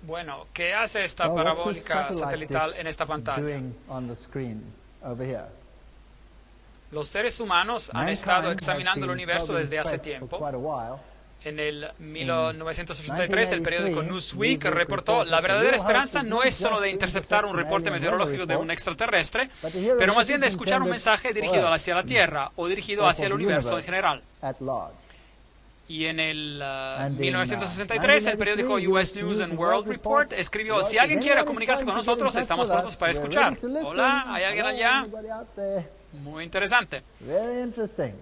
Bueno, ¿qué hace esta parabólica satelital en esta pantalla? Los seres humanos han estado examinando el universo desde hace tiempo. En el 1983, el periódico Newsweek reportó: la verdadera esperanza no es solo de interceptar un reporte meteorológico de un extraterrestre, pero más bien de escuchar un mensaje dirigido hacia la Tierra o dirigido hacia el universo en general. Y en el 1963, el periódico US News and World Report escribió: si alguien quiere comunicarse con nosotros, estamos prontos para escuchar. Hola, ¿hay alguien allá? Muy interesante.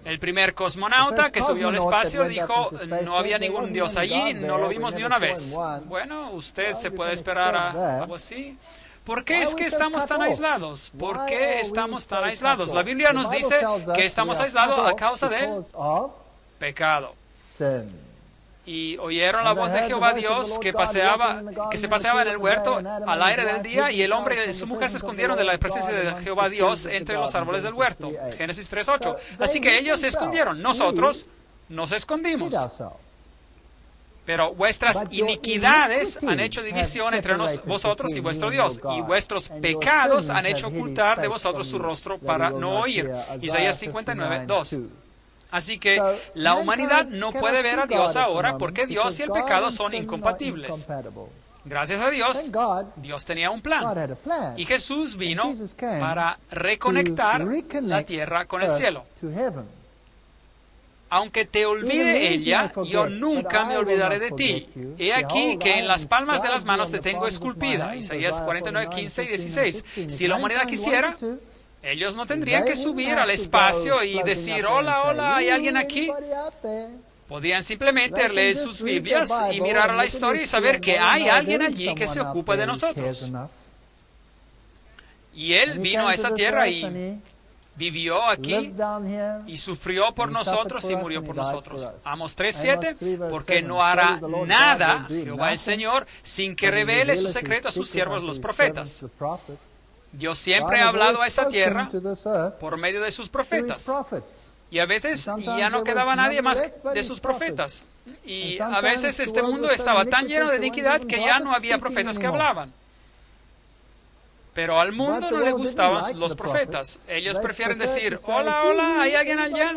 El primer cosmonauta que subió al espacio dijo: no había ningún dios allí, no lo vimos ni una vez. Bueno, usted se puede esperar a algo así. ¿Por qué es que estamos tan aislados? ¿Por qué estamos tan aislados? La Biblia nos dice que estamos aislados a causa del pecado. Y oyeron la voz de Jehová Dios que se paseaba en el huerto al aire del día, y el hombre y su mujer se escondieron de la presencia de Jehová Dios entre los árboles del huerto. Génesis 3:8. Así que ellos se escondieron, nosotros nos escondimos. Pero vuestras iniquidades han hecho división entre vosotros y vuestro Dios, y vuestros pecados han hecho ocultar de vosotros su rostro para no oír. Isaías 59:2. Así que la humanidad no puede ver a Dios ahora porque Dios y el pecado son incompatibles. Gracias a Dios, Dios tenía un plan. Y Jesús vino para reconectar la tierra con el cielo. Aunque te olvide ella, yo nunca me olvidaré de ti. He aquí que en las palmas de las manos te tengo esculpida. Isaías 49:15 y 16. Si la humanidad quisiera, ellos no tendrían que subir al espacio y decir: hola, hola, ¿hay alguien aquí? Podían simplemente leer sus Biblias y mirar a la historia y saber que hay alguien allí que se ocupa de nosotros. Y Él vino a esa tierra y vivió aquí y sufrió por nosotros y murió por nosotros. Amos 3:7, porque no hará nada Jehová el Señor sin que revele su secreto a sus siervos los profetas. Dios siempre ha hablado a esta tierra por medio de sus profetas. Y a veces ya no quedaba nadie más de sus profetas. Y a veces este mundo estaba tan lleno de iniquidad que ya no había profetas que hablaban. Pero al mundo no le gustaban los profetas. Ellos prefieren decir: hola, hola, ¿hay alguien allá?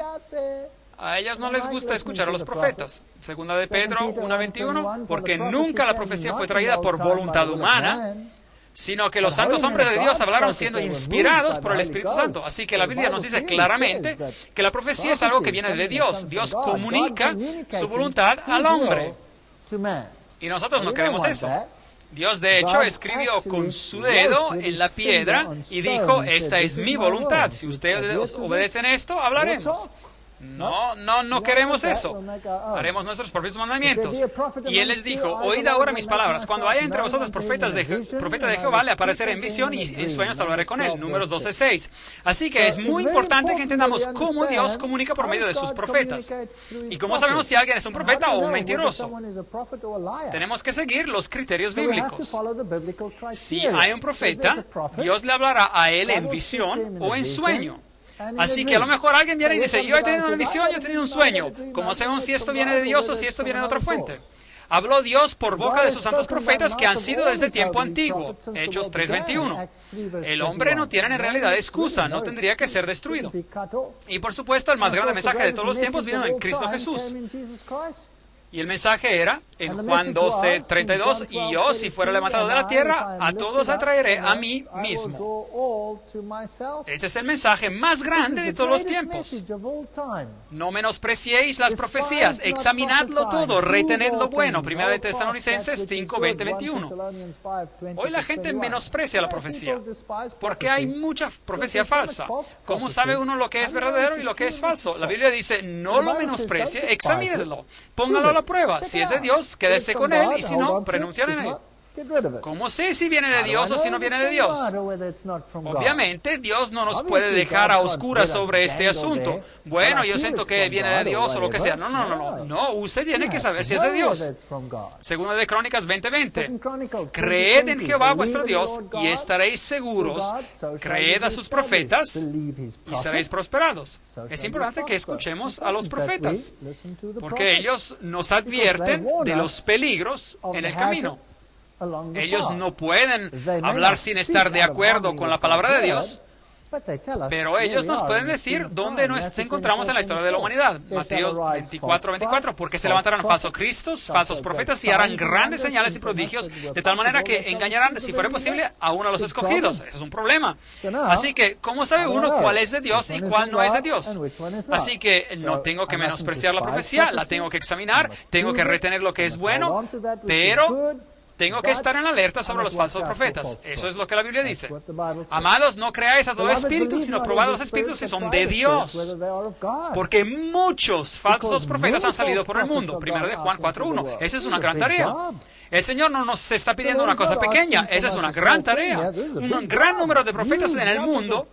A ellos no les gusta escuchar a los profetas. Segunda de Pedro 1:21, porque nunca la profecía fue traída por voluntad humana, sino que los santos hombres de Dios hablaron siendo inspirados por el Espíritu Santo. Así que la Biblia nos dice claramente que la profecía es algo que viene de Dios. Dios comunica su voluntad al hombre. Y nosotros no queremos eso. Dios, de hecho, escribió con su dedo en la piedra y dijo: esta es mi voluntad. Si ustedes obedecen esto, hablaremos. No queremos eso. Haremos nuestros propios mandamientos. Y Él les dijo: oíd ahora mis palabras. Cuando haya entre vosotros profeta de Jehová, le apareceré en visión y en sueños hablaré con él. Números 12:6. Así que es muy importante que entendamos cómo Dios comunica por medio de sus profetas. ¿Y cómo sabemos si alguien es un profeta o un mentiroso? Tenemos que seguir los criterios bíblicos. Si hay un profeta, Dios le hablará a él en visión o en sueño. Así que a lo mejor alguien viene y dice: yo he tenido una visión, yo he tenido un sueño. ¿Cómo sabemos si esto viene de Dios o si esto viene de otra fuente? Habló Dios por boca de sus santos profetas que han sido desde tiempo antiguo. Hechos 3:21. El hombre no tiene en realidad excusa, no tendría que ser destruido. Y por supuesto, el más grande mensaje de todos los tiempos vino en Cristo Jesús. Y el mensaje era, en Juan 12:32, y yo, si fuera levantado de la tierra, a todos atraeré a mí mismo. Ese es el mensaje más grande de todos los tiempos. No menospreciéis las profecías, examinadlo todo, retened lo bueno. Primera de Tesalonicenses 5:20-21. Hoy la gente menosprecia la profecía, porque hay mucha profecía falsa. ¿Cómo sabe uno lo que es verdadero y lo que es falso? La Biblia dice: no lo menosprecie, examínelo, póngalo a la prueba. Si es de Dios, quédese con él, y si no, renunciar en él. ¿Cómo sé si viene de Dios o si no viene de Dios? Obviamente, Dios no nos puede dejar a oscuras sobre este asunto. Bueno, yo siento que viene de Dios o lo que sea. No, usted tiene que saber si es de Dios. Segunda de Crónicas 20:20. Creed en Jehová vuestro Dios y estaréis seguros. Creed a sus profetas y seréis prosperados. Es importante que escuchemos a los profetas, porque ellos nos advierten de los peligros en el camino. Ellos no pueden hablar sin estar de acuerdo con la palabra de Dios, pero ellos nos pueden decir dónde nos encontramos en la historia de la humanidad. Mateo 24:24, porque se levantarán falsos cristos, falsos profetas y harán grandes señales y prodigios, de tal manera que engañarán, si fuera posible, aún a los escogidos. Eso es un problema. Así que, ¿cómo sabe uno cuál es de Dios y cuál no es de Dios? Así que no tengo que menospreciar la profecía, la tengo que examinar, tengo que retener lo que es bueno, pero tengo que estar en alerta sobre los falsos profetas. Eso es lo que la Biblia dice. Amados, no creáis a todo espíritu, sino probad los espíritus si son de Dios. Porque muchos falsos profetas han salido por el mundo. Primero de Juan 4:1. Esa es una gran tarea. El Señor no nos está pidiendo una cosa pequeña. Esa es una gran tarea. Un gran número de profetas en el mundo.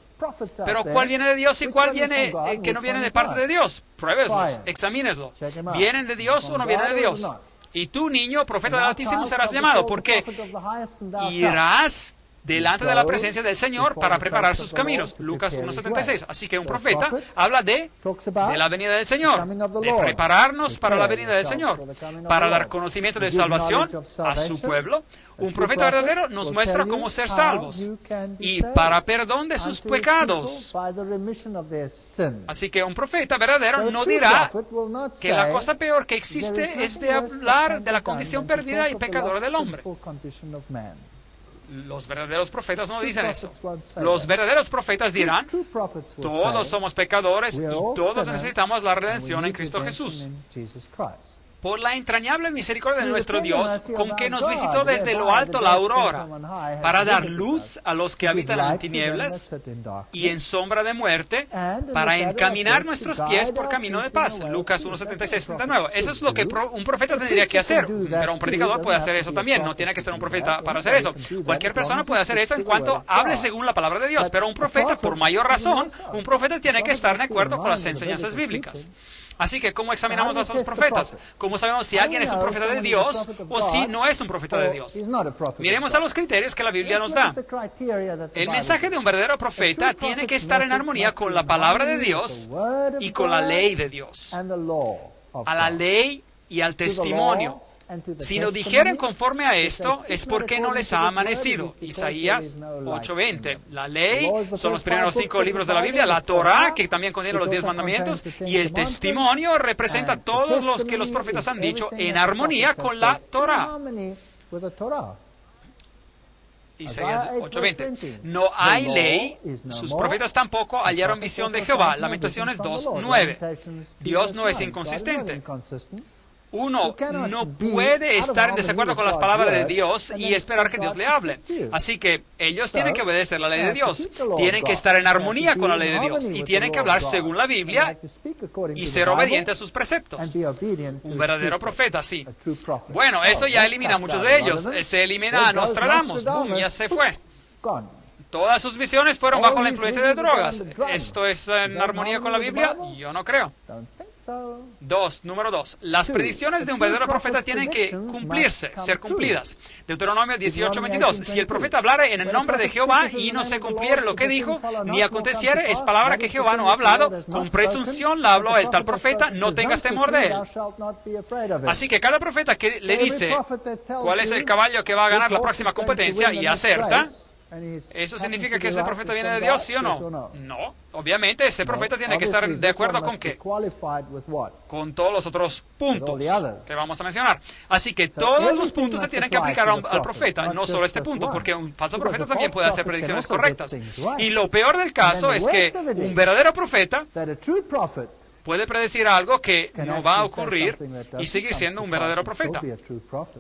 Pero ¿cuál viene de Dios y cuál viene que no viene de parte de Dios? Pruébeslos, examíneslo. ¿Vienen de Dios o no vienen de Dios? Y tú, niño, profeta del Altísimo, serás llamado, porque irás delante de la presencia del Señor para preparar sus caminos. Lucas 1:76. Así que un profeta habla de la venida del Señor, de prepararnos para la venida del Señor, para dar conocimiento de salvación a su pueblo. Un profeta verdadero nos muestra cómo ser salvos y para perdón de sus pecados. Así que un profeta verdadero no dirá que la cosa peor que existe es de hablar de la condición perdida y pecadora del hombre. Los verdaderos profetas no dicen eso. Los verdaderos profetas dirán, todos somos pecadores y todos necesitamos la redención en Cristo Jesús. Por la entrañable misericordia de nuestro Dios, con que nos visitó desde lo alto la aurora, para dar luz a los que habitan en tinieblas y en sombra de muerte, para encaminar nuestros pies por camino de paz. Lucas 1:76-79. Eso es lo que un profeta tendría que hacer, pero un predicador puede hacer eso también. No tiene que ser un profeta para hacer eso. Cualquier persona puede hacer eso en cuanto hable según la palabra de Dios, pero un profeta, por mayor razón, un profeta tiene que estar de acuerdo con las enseñanzas bíblicas. Así que, ¿cómo examinamos a los profetas? ¿Cómo sabemos si alguien es un profeta de Dios o si no es un profeta de Dios? Miremos a los criterios que la Biblia nos da. El mensaje de un verdadero profeta tiene que estar en armonía con la palabra de Dios y con la ley de Dios. A la ley y al testimonio. Si no dijeren conforme a esto, es porque no les ha amanecido. Isaías 8:20. La ley son los primeros 5 libros de la Biblia, la Torah, que también contiene los 10 mandamientos, y el testimonio representa todos los que los profetas han dicho en armonía con la Torah. Isaías 8:20. No hay ley, sus profetas tampoco hallaron visión de Jehová. Lamentaciones 2:9. Dios no es inconsistente. Uno no puede estar en desacuerdo con las palabras de Dios y esperar que Dios le hable. Así que ellos tienen que obedecer la ley de Dios, tienen que estar en armonía con la ley de Dios y tienen que hablar según la Biblia y ser obedientes a sus preceptos. Un verdadero profeta, sí. Bueno, eso ya elimina a muchos de ellos. Se elimina a Nostradamus. ¡Bum! Ya se fue. Todas sus visiones fueron bajo la influencia de drogas. ¿Esto es en armonía con la Biblia? Yo no creo. Número 2. Las predicciones de un verdadero profeta tienen que cumplirse, ser cumplidas. Deuteronomio 18:22. Si el profeta hablara en el nombre de Jehová y no se cumpliere lo que dijo, ni aconteciere, es palabra que Jehová no ha hablado, con presunción la habló el tal profeta, no tengas temor de él. Así que cada profeta que le dice cuál es el caballo que va a ganar la próxima competencia y acerta, ¿eso significa que ese profeta viene de Dios, sí o no? No. Obviamente, ese profeta tiene que estar de acuerdo con ¿qué? Con todos los otros puntos que vamos a mencionar. Así que todos los puntos se tienen que aplicar al profeta, no solo este punto, porque un falso profeta también puede hacer predicciones correctas. Y lo peor del caso es que un verdadero profeta puede predecir algo que no va a ocurrir y seguir siendo un verdadero profeta.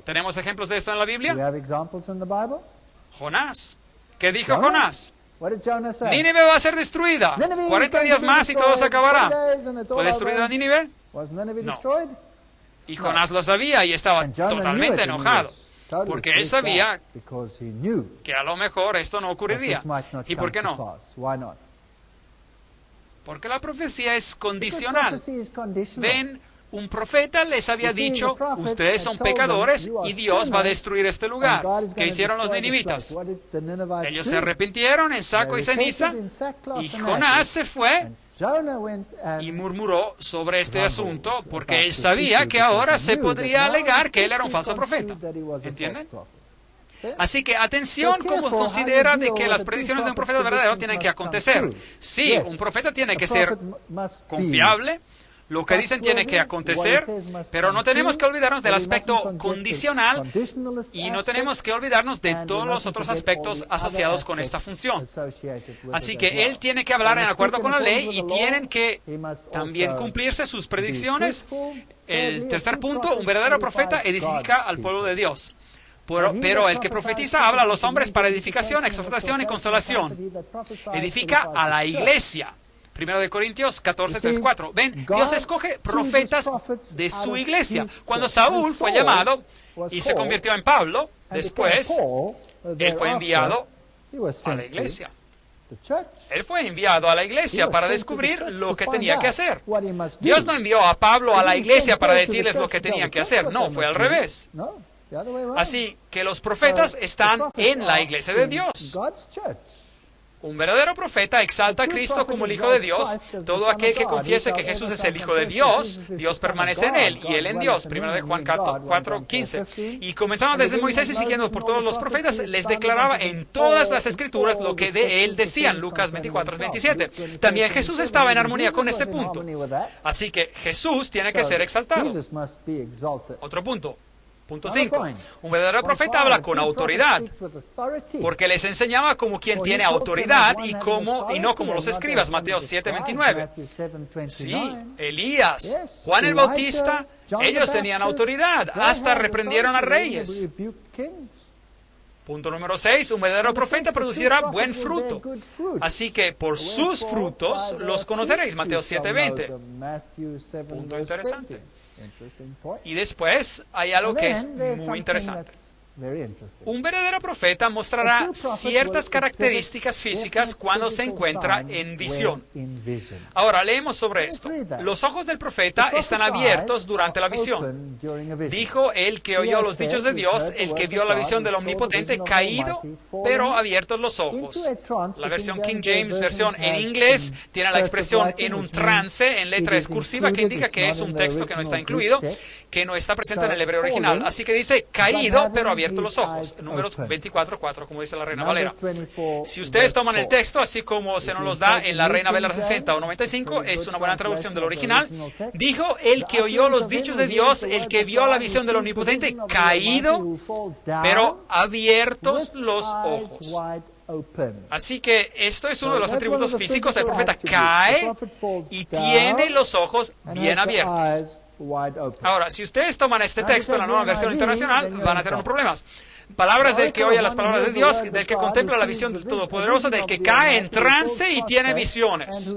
¿Tenemos ejemplos de esto en la Biblia? Jonás. ¿Qué dijo Jonás? Nínive va a ser destruida. 40 días más y todo se acabará. ¿Fue destruida Nínive? No. Y Jonás lo sabía y estaba totalmente enojado. Porque él sabía que a lo mejor esto no ocurriría. ¿Y por qué no? Porque la profecía es condicional. Ven, un profeta les había dicho, ustedes son pecadores y Dios va a destruir este lugar. ¿Qué hicieron los ninivitas? Ellos se arrepintieron en saco y ceniza y Jonás se fue y murmuró sobre este asunto porque él sabía que ahora se podría alegar que él era un falso profeta. ¿Entienden? Así que atención como considera de que las predicciones de un profeta verdadero tienen que acontecer. Sí, un profeta tiene que ser confiable. Lo que dicen tiene que acontecer, pero no tenemos que olvidarnos del aspecto condicional y no tenemos que olvidarnos de todos los otros aspectos asociados con esta función. Así que él tiene que hablar en acuerdo con la ley y tienen que también cumplirse sus predicciones. El tercer punto, un verdadero profeta edifica al pueblo de Dios. Pero el que profetiza habla a los hombres para edificación, exhortación y consolación. Edifica a la iglesia. 1 Corintios 14, 3, 4. Ven, Dios escoge profetas de su iglesia. Cuando Saúl fue llamado y se convirtió en Pablo, después, él fue enviado a la iglesia. Él fue enviado a la iglesia para descubrir lo que tenía que hacer. Dios no envió a Pablo a la iglesia para decirles lo que tenían que hacer. No, fue al revés. Así que los profetas están en la iglesia de Dios. Un verdadero profeta exalta a Cristo como el Hijo de Dios. Todo aquel que confiese que Jesús es el Hijo de Dios, Dios permanece en él y él en Dios. 1 Juan 4, 15. Y comenzando desde Moisés y siguiendo por todos los profetas, les declaraba en todas las Escrituras lo que de él decían. Lucas 24, 27. También Jesús estaba en armonía con este punto. Así que Jesús tiene que ser exaltado. Otro punto. Punto 5. Un verdadero profeta habla con autoridad, porque les enseñaba como quien tiene autoridad y no como los escribas. Mateo 7, 29. Sí, Elías, Juan el Bautista, ellos tenían autoridad, hasta reprendieron a reyes. Punto número 6. Un verdadero profeta producirá buen fruto. Así que por sus frutos los conoceréis. Mateo 7, 20. Punto interesante. Y después hay algo que es muy interesante. Un verdadero profeta mostrará ciertas características físicas cuando se encuentra en visión. Ahora, leemos sobre esto. Los ojos del profeta están abiertos durante la visión. Dijo el que oyó los dichos de Dios, el que vio la visión del Omnipotente, caído, pero abiertos los ojos. La versión King James, versión en inglés, tiene la expresión en un trance, en letra cursiva, que indica que es un texto que no está incluido, que no está presente en el hebreo original. Así que dice caído, pero abierto los ojos. Números 24:4, como dice la Reina Valera. Si ustedes toman el texto, así como se nos los da en la Reina Valera 60 o 95, es una buena traducción del original. Dijo el que oyó los dichos de Dios, el que vio la visión del Omnipotente, caído, pero abiertos los ojos. Así que esto es uno de los atributos físicos del profeta. Cae y tiene los ojos bien abiertos. Ahora, si ustedes toman este texto en la Nueva Versión Internacional, van a tener problemas. Palabras del que oye las palabras de Dios, del que contempla la visión del Todopoderoso, del que cae en trance y tiene visiones.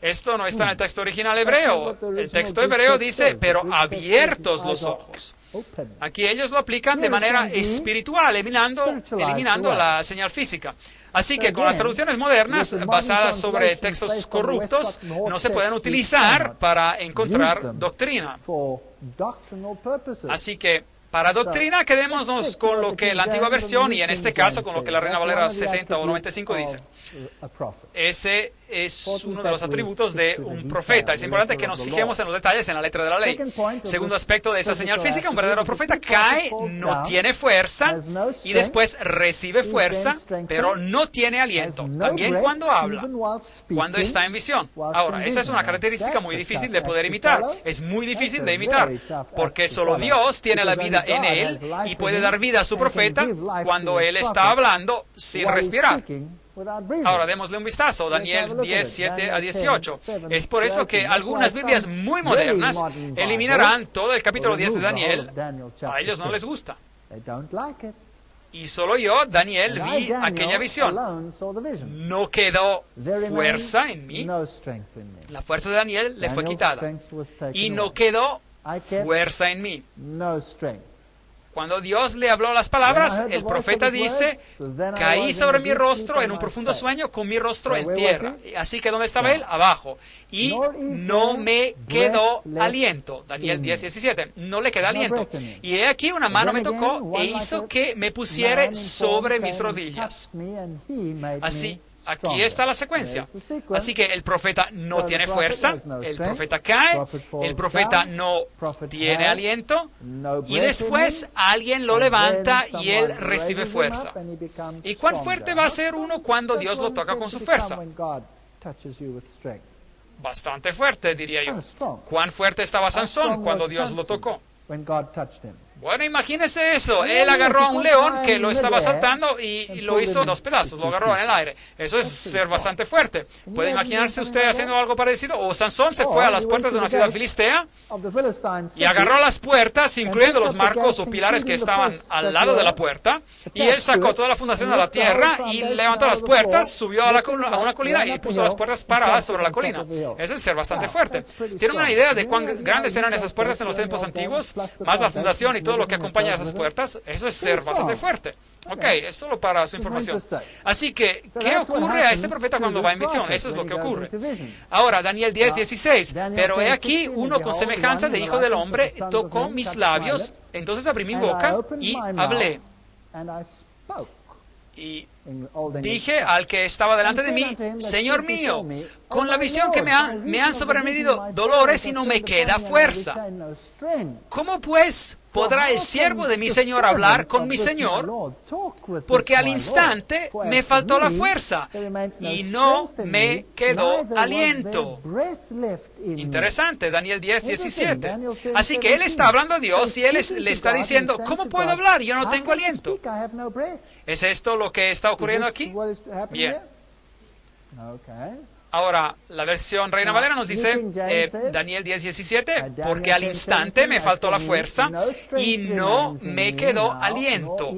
Esto no está en el texto original hebreo. El texto hebreo dice, pero abiertos los ojos. Aquí ellos lo aplican de manera espiritual, eliminando la señal física. Así que con las traducciones modernas, basadas sobre textos corruptos, no se pueden utilizar para encontrar doctrina. Así que, para doctrina, quedémonos con lo que la antigua versión, y en este caso con lo que la Reina Valera 60 o 95 dice. Ese es uno de los atributos de un profeta. Es importante que nos fijemos en los detalles en la letra de la ley. Segundo aspecto de esa señal física, un verdadero profeta cae, no tiene fuerza, y después recibe fuerza, pero no tiene aliento. También cuando habla, cuando está en visión. Ahora, esa es una característica muy difícil de poder imitar. Es muy difícil de imitar, porque solo Dios tiene la vida en él y puede dar vida a su profeta cuando él está hablando sin respirar. Ahora, démosle un vistazo. Daniel 10, 7 a 18. Es por eso que algunas Biblias muy modernas eliminarán todo el capítulo 10 de Daniel. A ellos no les gusta. Y solo yo, Daniel, vi aquella visión. No quedó fuerza en mí. La fuerza de Daniel le fue quitada. Y no quedó fuerza en mí. Cuando Dios le habló las palabras, el profeta dice, caí sobre mi rostro en un profundo sueño con mi rostro en tierra. Así que ¿dónde estaba él? Abajo. Y no me quedó aliento. Daniel 10, 17. No le queda aliento. Y he aquí una mano me tocó e hizo que me pusiera sobre mis rodillas. Aquí está la secuencia. Así que el profeta no tiene fuerza, el profeta cae, el profeta no tiene aliento, y después alguien lo levanta y él recibe fuerza. ¿Y cuán fuerte va a ser uno cuando Dios lo toca con su fuerza? Bastante fuerte, diría yo. ¿Cuán fuerte estaba Sansón cuando Dios lo tocó? Bueno, imagínese eso. Él agarró a un león que lo estaba asaltando y lo hizo en 2 pedazos, lo agarró en el aire. Eso es ser bastante fuerte. ¿Puede imaginarse usted haciendo algo parecido? O Sansón se fue a las puertas de una ciudad filistea y agarró las puertas, incluyendo los marcos o pilares que estaban al lado de la puerta, y él sacó toda la fundación de la tierra y levantó las puertas, subió a una colina y puso las puertas paradas sobre la colina. Eso es ser bastante fuerte. ¿Tiene una idea de cuán grandes eran esas puertas en los tiempos antiguos? Más la fundación y todo lo que acompaña a esas puertas, eso es ser bastante fuerte. Ok, es solo para su información. Así que, ¿qué ocurre a este profeta cuando va en visión? Eso es lo que ocurre. Ahora, Daniel 10:16. Pero he aquí uno con semejanza de hijo del hombre tocó mis labios, entonces abrí mi boca y hablé. Y dije al que estaba delante de mí, Señor mío, con la visión que me han sobrevenido dolores y no me queda fuerza. ¿Cómo pues podrá el siervo de mi Señor hablar con mi Señor? Porque al instante me faltó la fuerza y no me quedó aliento. Interesante, Daniel 10:17. Así que él está hablando a Dios y él le está diciendo, ¿cómo puedo hablar? Yo no tengo aliento. ¿Es esto lo que está ocurriendo aquí? Bien. Ahora, la versión Reina Valera nos dice, Daniel 10:17, porque al instante me faltó la fuerza y no me quedó aliento.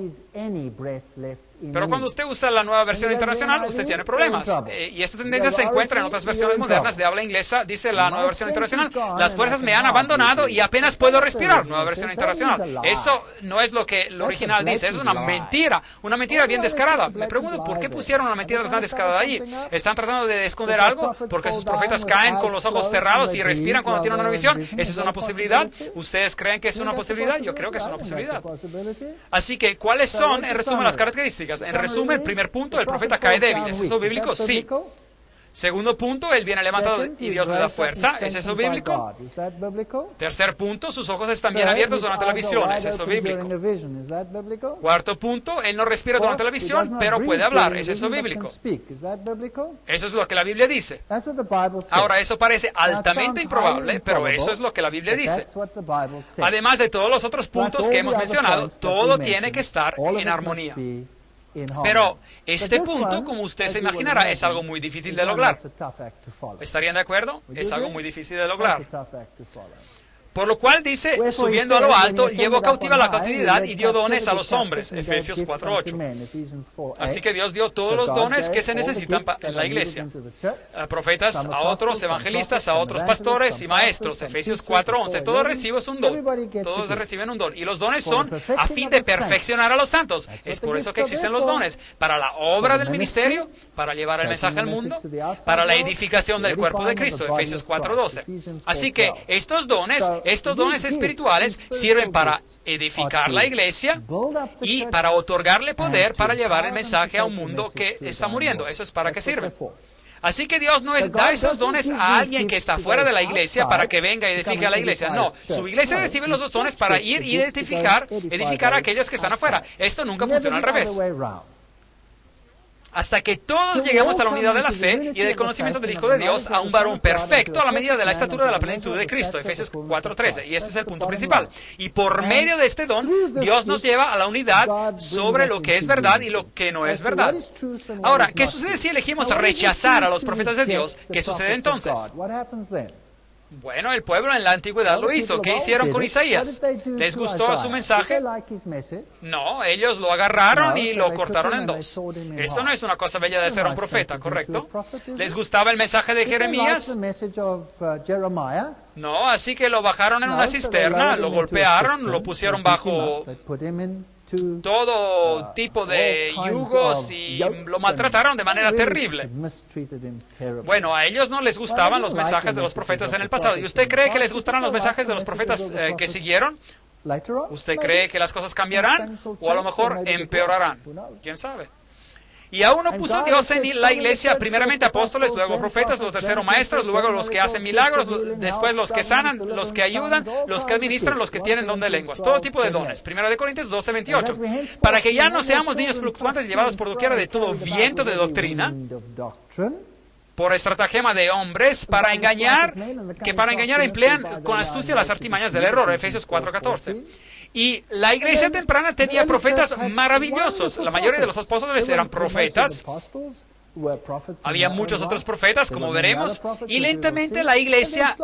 Pero cuando usted usa la nueva versión internacional, usted tiene problemas. Y esta tendencia se encuentra en otras versiones modernas de habla inglesa. Dice la nueva versión internacional, las fuerzas me han abandonado y apenas puedo respirar. Nueva versión internacional. Eso no es lo que el original dice, es una mentira bien descarada. Me pregunto, ¿por qué pusieron una mentira tan descarada ahí? ¿Están tratando de esconder algo? ¿Porque sus profetas caen con los ojos cerrados y respiran cuando tienen una visión? ¿Esa es una posibilidad? ¿Ustedes creen que es una posibilidad? Yo creo que es una posibilidad. Así que, ¿cuáles son, en resumen, las características? En resumen, el primer punto, el profeta cae débil. ¿Es eso bíblico? Sí. Segundo punto, él viene levantado y Dios le da fuerza. ¿Es eso bíblico? Tercer punto, sus ojos están bien abiertos durante la visión. ¿Es eso bíblico? Cuarto punto, él no respira durante la visión, pero puede hablar. ¿Es eso bíblico? Eso es lo que la Biblia dice. Ahora, eso parece altamente improbable, pero eso es lo que la Biblia dice. Además de todos los otros puntos que hemos mencionado, todo tiene que estar en armonía. Pero este punto, como usted se imaginará, es algo muy difícil de lograr. ¿Estarían de acuerdo? Es algo muy difícil de lograr. Por lo cual dice, subiendo a lo alto, llevó cautiva la cautividad y dio dones a los hombres. Efesios 4:8. Así que Dios dio todos los dones que se necesitan en la iglesia. Profetas a otros, evangelistas a otros, pastores y maestros. Efesios 4:11. Todos reciben un don. Todos reciben un don. Y los dones son a fin de perfeccionar a los santos. Es por eso que existen los dones. Para la obra del ministerio, para llevar el mensaje al mundo, para la edificación del cuerpo de Cristo. Efesios 4:12. Así que estos dones espirituales sirven para edificar la iglesia y para otorgarle poder para llevar el mensaje a un mundo que está muriendo. Eso es para qué sirve. Así que Dios no da esos dones a alguien que está fuera de la iglesia para que venga y edifique a la iglesia. No, su iglesia recibe los dos dones para ir y edificar a aquellos que están afuera. Esto nunca funciona al revés. Hasta que todos lleguemos a la unidad de la fe y del conocimiento del Hijo de Dios, a un varón perfecto a la medida de la estatura de la plenitud de Cristo. Efesios 4:13. Y este es el punto principal. Y por medio de este don, Dios nos lleva a la unidad sobre lo que es verdad y lo que no es verdad. Ahora, ¿qué sucede si elegimos rechazar a los profetas de Dios? ¿Qué sucede entonces? Bueno, el pueblo en la antigüedad lo hizo. ¿Qué hicieron con Isaías? ¿Les gustó su mensaje? No, ellos lo agarraron y lo cortaron en dos. Esto no es una cosa bella de ser un profeta, ¿correcto? ¿Les gustaba el mensaje de Jeremías? No, así que lo bajaron en una cisterna, lo golpearon, lo pusieron bajo todo tipo de yugos y lo maltrataron de manera terrible. Bueno, a ellos no les gustaban los mensajes de los profetas en el pasado. ¿Y usted cree que les gustarán los mensajes de los profetas que siguieron? ¿Usted cree que las cosas cambiarán? ¿O a lo mejor empeorarán? ¿Quién sabe? Y aún no puso Dios en la iglesia, primeramente apóstoles, luego profetas, los terceros maestros, luego los que hacen milagros, después los que sanan, los que ayudan, los que administran, los que tienen don de lenguas. Todo tipo de dones. 1 Corintios 12:28. Para que ya no seamos niños fluctuantes llevados por doquiera de todo viento de doctrina, por estratagema de hombres, que para engañar emplean con astucia las artimañas del error. Efesios 4:14. Y la iglesia temprana tenía profetas maravillosos. La mayoría de los apóstoles eran profetas. Había muchos otros profetas, como veremos, y lentamente la iglesia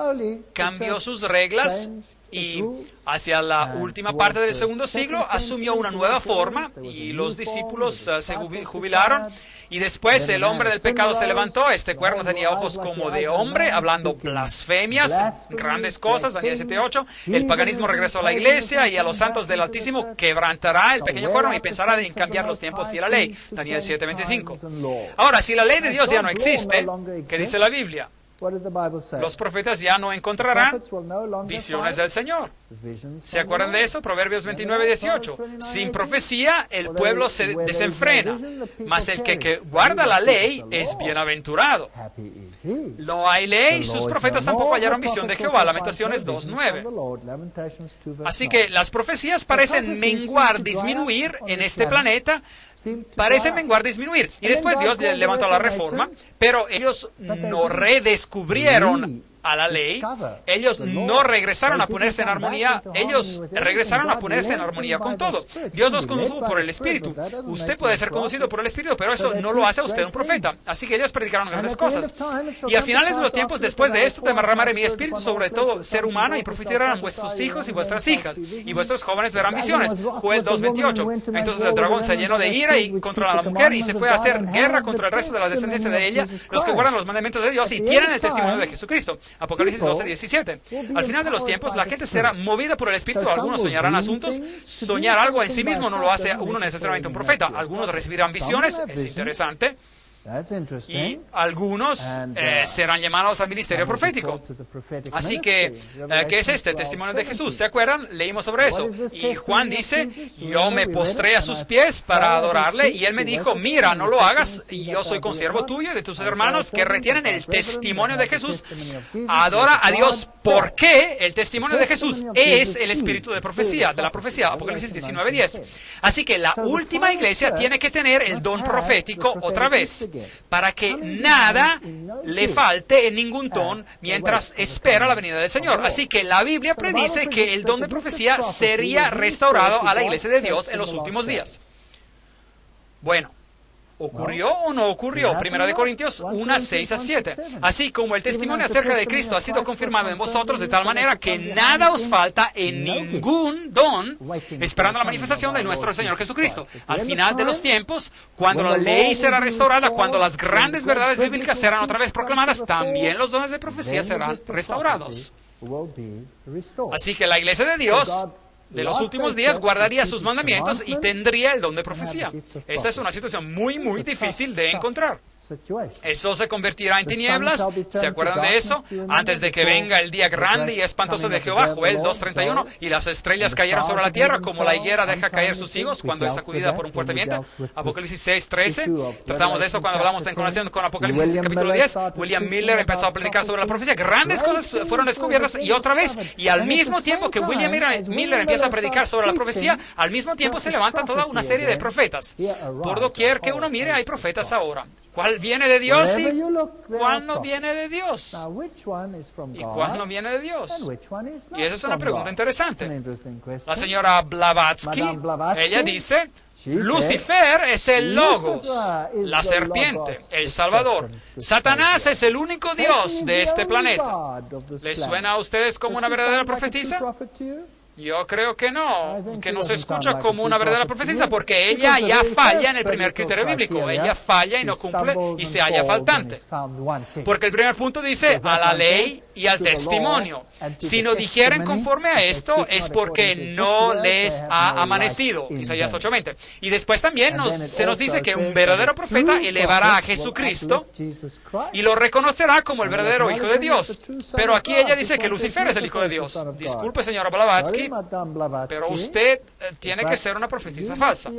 cambió sus reglas y hacia la última parte del segundo siglo asumió una nueva forma y los discípulos se jubilaron. Y después el hombre del pecado se levantó, este cuerno tenía ojos como de hombre, hablando blasfemias, grandes cosas, Daniel 7:8. El paganismo regresó a la iglesia y a los santos del Altísimo quebrantará el pequeño cuerno y pensará en cambiar los tiempos y la ley, Daniel 7:25. Ahora, si la ley de Dios ya no existe, ¿qué dice la Biblia? Los profetas ya no encontrarán visiones del Señor. ¿Se acuerdan de eso? Proverbios 29:18. Sin profecía el pueblo se desenfrena, mas el que guarda la ley es bienaventurado. No hay ley, sus profetas tampoco hallaron visión de Jehová. Lamentaciones 2:9. Así que las profecías parecen menguar, disminuir en este planeta. Parecen menguar, disminuir. Y después Dios levantó la reforma, pero ellos no redescubrieron a la ley, ellos no regresaron a ponerse en armonía, ellos regresaron a ponerse en armonía con todo. Dios los condujo por el Espíritu. Usted puede ser conducido por el Espíritu, pero eso no lo hace a usted un profeta. Así que ellos predicaron grandes cosas. Y a finales de los tiempos, después de esto, derramaré mi Espíritu sobre todo ser humano y profetizarán vuestros hijos y vuestras hijas, y vuestros jóvenes verán visiones. Joel 2:28. Entonces el dragón se llenó de ira y contra la mujer y se fue a hacer guerra contra el resto de la descendencia de ella, los que guardan los mandamientos de Dios y tienen el testimonio de Jesucristo. Apocalipsis 12:17. Al final de los tiempos, la gente será movida por el Espíritu. Algunos soñarán asuntos. Soñar algo en sí mismo no lo hace a uno necesariamente un profeta. Algunos recibirán visiones. Es interesante. Y algunos serán llamados al ministerio profético. Así que, ¿qué es este? Testimonio de Jesús. ¿Se acuerdan? Leímos sobre eso. Y Juan dice, yo me postré a sus pies para adorarle, y él me dijo, mira, no lo hagas, yo soy consiervo tuyo y de tus hermanos que retienen el testimonio de Jesús. Adora a Dios, porque el testimonio de Jesús es el espíritu de profecía, de la profecía, Apocalipsis 19:10. Así que la última iglesia tiene que tener el don profético otra vez, para que nada le falte en ningún don mientras espera la venida del Señor. Así que la Biblia predice que el don de profecía sería restaurado a la iglesia de Dios en los últimos días. Bueno, ¿ocurrió o no ocurrió? 1 Corintios 1:6-7. Así como el testimonio acerca de Cristo ha sido confirmado en vosotros de tal manera que nada os falta en ningún don, esperando la manifestación de nuestro Señor Jesucristo. Al final de los tiempos, cuando la ley será restaurada, cuando las grandes verdades bíblicas serán otra vez proclamadas, también los dones de profecía serán restaurados. Así que la iglesia de Dios de los últimos días guardaría sus mandamientos y tendría el don de profecía. Esta es una situación muy, muy difícil de encontrar. El sol se convertirá en tinieblas, ¿se acuerdan de eso? Antes de que venga el día grande y espantoso de Jehová, Joel 2:31, y las estrellas cayeron sobre la tierra como la higuera deja caer sus higos cuando es sacudida por un fuerte viento, Apocalipsis 6:13. Tratamos de eso cuando hablamos en conexión con Apocalipsis capítulo 10. William Miller empezó a predicar sobre la profecía. Grandes cosas fueron descubiertas y otra vez, y al mismo tiempo que William Miller empieza a predicar sobre la profecía, al mismo tiempo se levanta toda una serie de profetas. Por doquier que uno mire, hay profetas ahora. ¿Cuál viene de Dios y cuál no viene de Dios? ¿Y cuál no viene de Dios? Y esa es una pregunta interesante. La señora Blavatsky, ella dice, Lucifer es el Logos, la serpiente, el Salvador. Satanás es el único Dios de este planeta. ¿Les suena a ustedes como una verdadera profetisa? Yo creo que no se escucha como una verdadera profecía, porque ella ya falla en el primer criterio bíblico. Ella falla y no cumple y se halla faltante. Porque el primer punto dice a la ley y al testimonio. Si no dijeren conforme a esto, es porque no les ha amanecido. Isaías 8:20. Y después también se nos dice que un verdadero profeta elevará a Jesucristo y lo reconocerá como el verdadero Hijo de Dios. Pero aquí ella dice que Lucifer es el Hijo de Dios. Disculpe, señora Blavatsky, pero usted tiene que ser una profetisa falsa.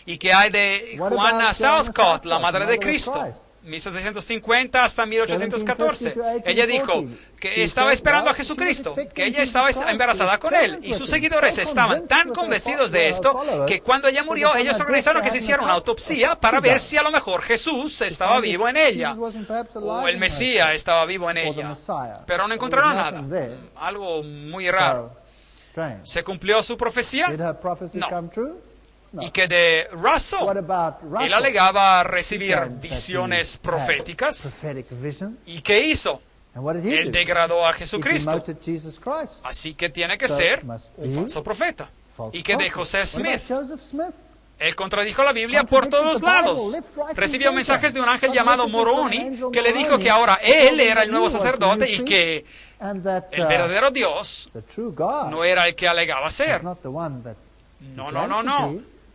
¿Y qué hay de Juana Southcott, la madre de Cristo? 1750 hasta 1814. Ella dijo que estaba esperando a Jesucristo, que ella estaba embarazada con él, y sus seguidores estaban tan convencidos de esto que cuando ella murió, ellos organizaron que se hiciera una autopsia para ver si a lo mejor Jesús estaba vivo en ella, o el Mesías estaba vivo en ella, pero no encontraron nada. Algo muy raro. ¿Se cumplió su profecía? No. Y que de Russell, él alegaba recibir visiones proféticas. ¿Y qué hizo? Él degradó a Jesucristo. Así que tiene que ser un falso profeta. ¿Y qué de Joseph Smith? Él contradijo la Biblia por todos lados. Recibió mensajes de un ángel llamado Moroni que le dijo que ahora él era el nuevo sacerdote y que el verdadero Dios no era el que alegaba ser. No.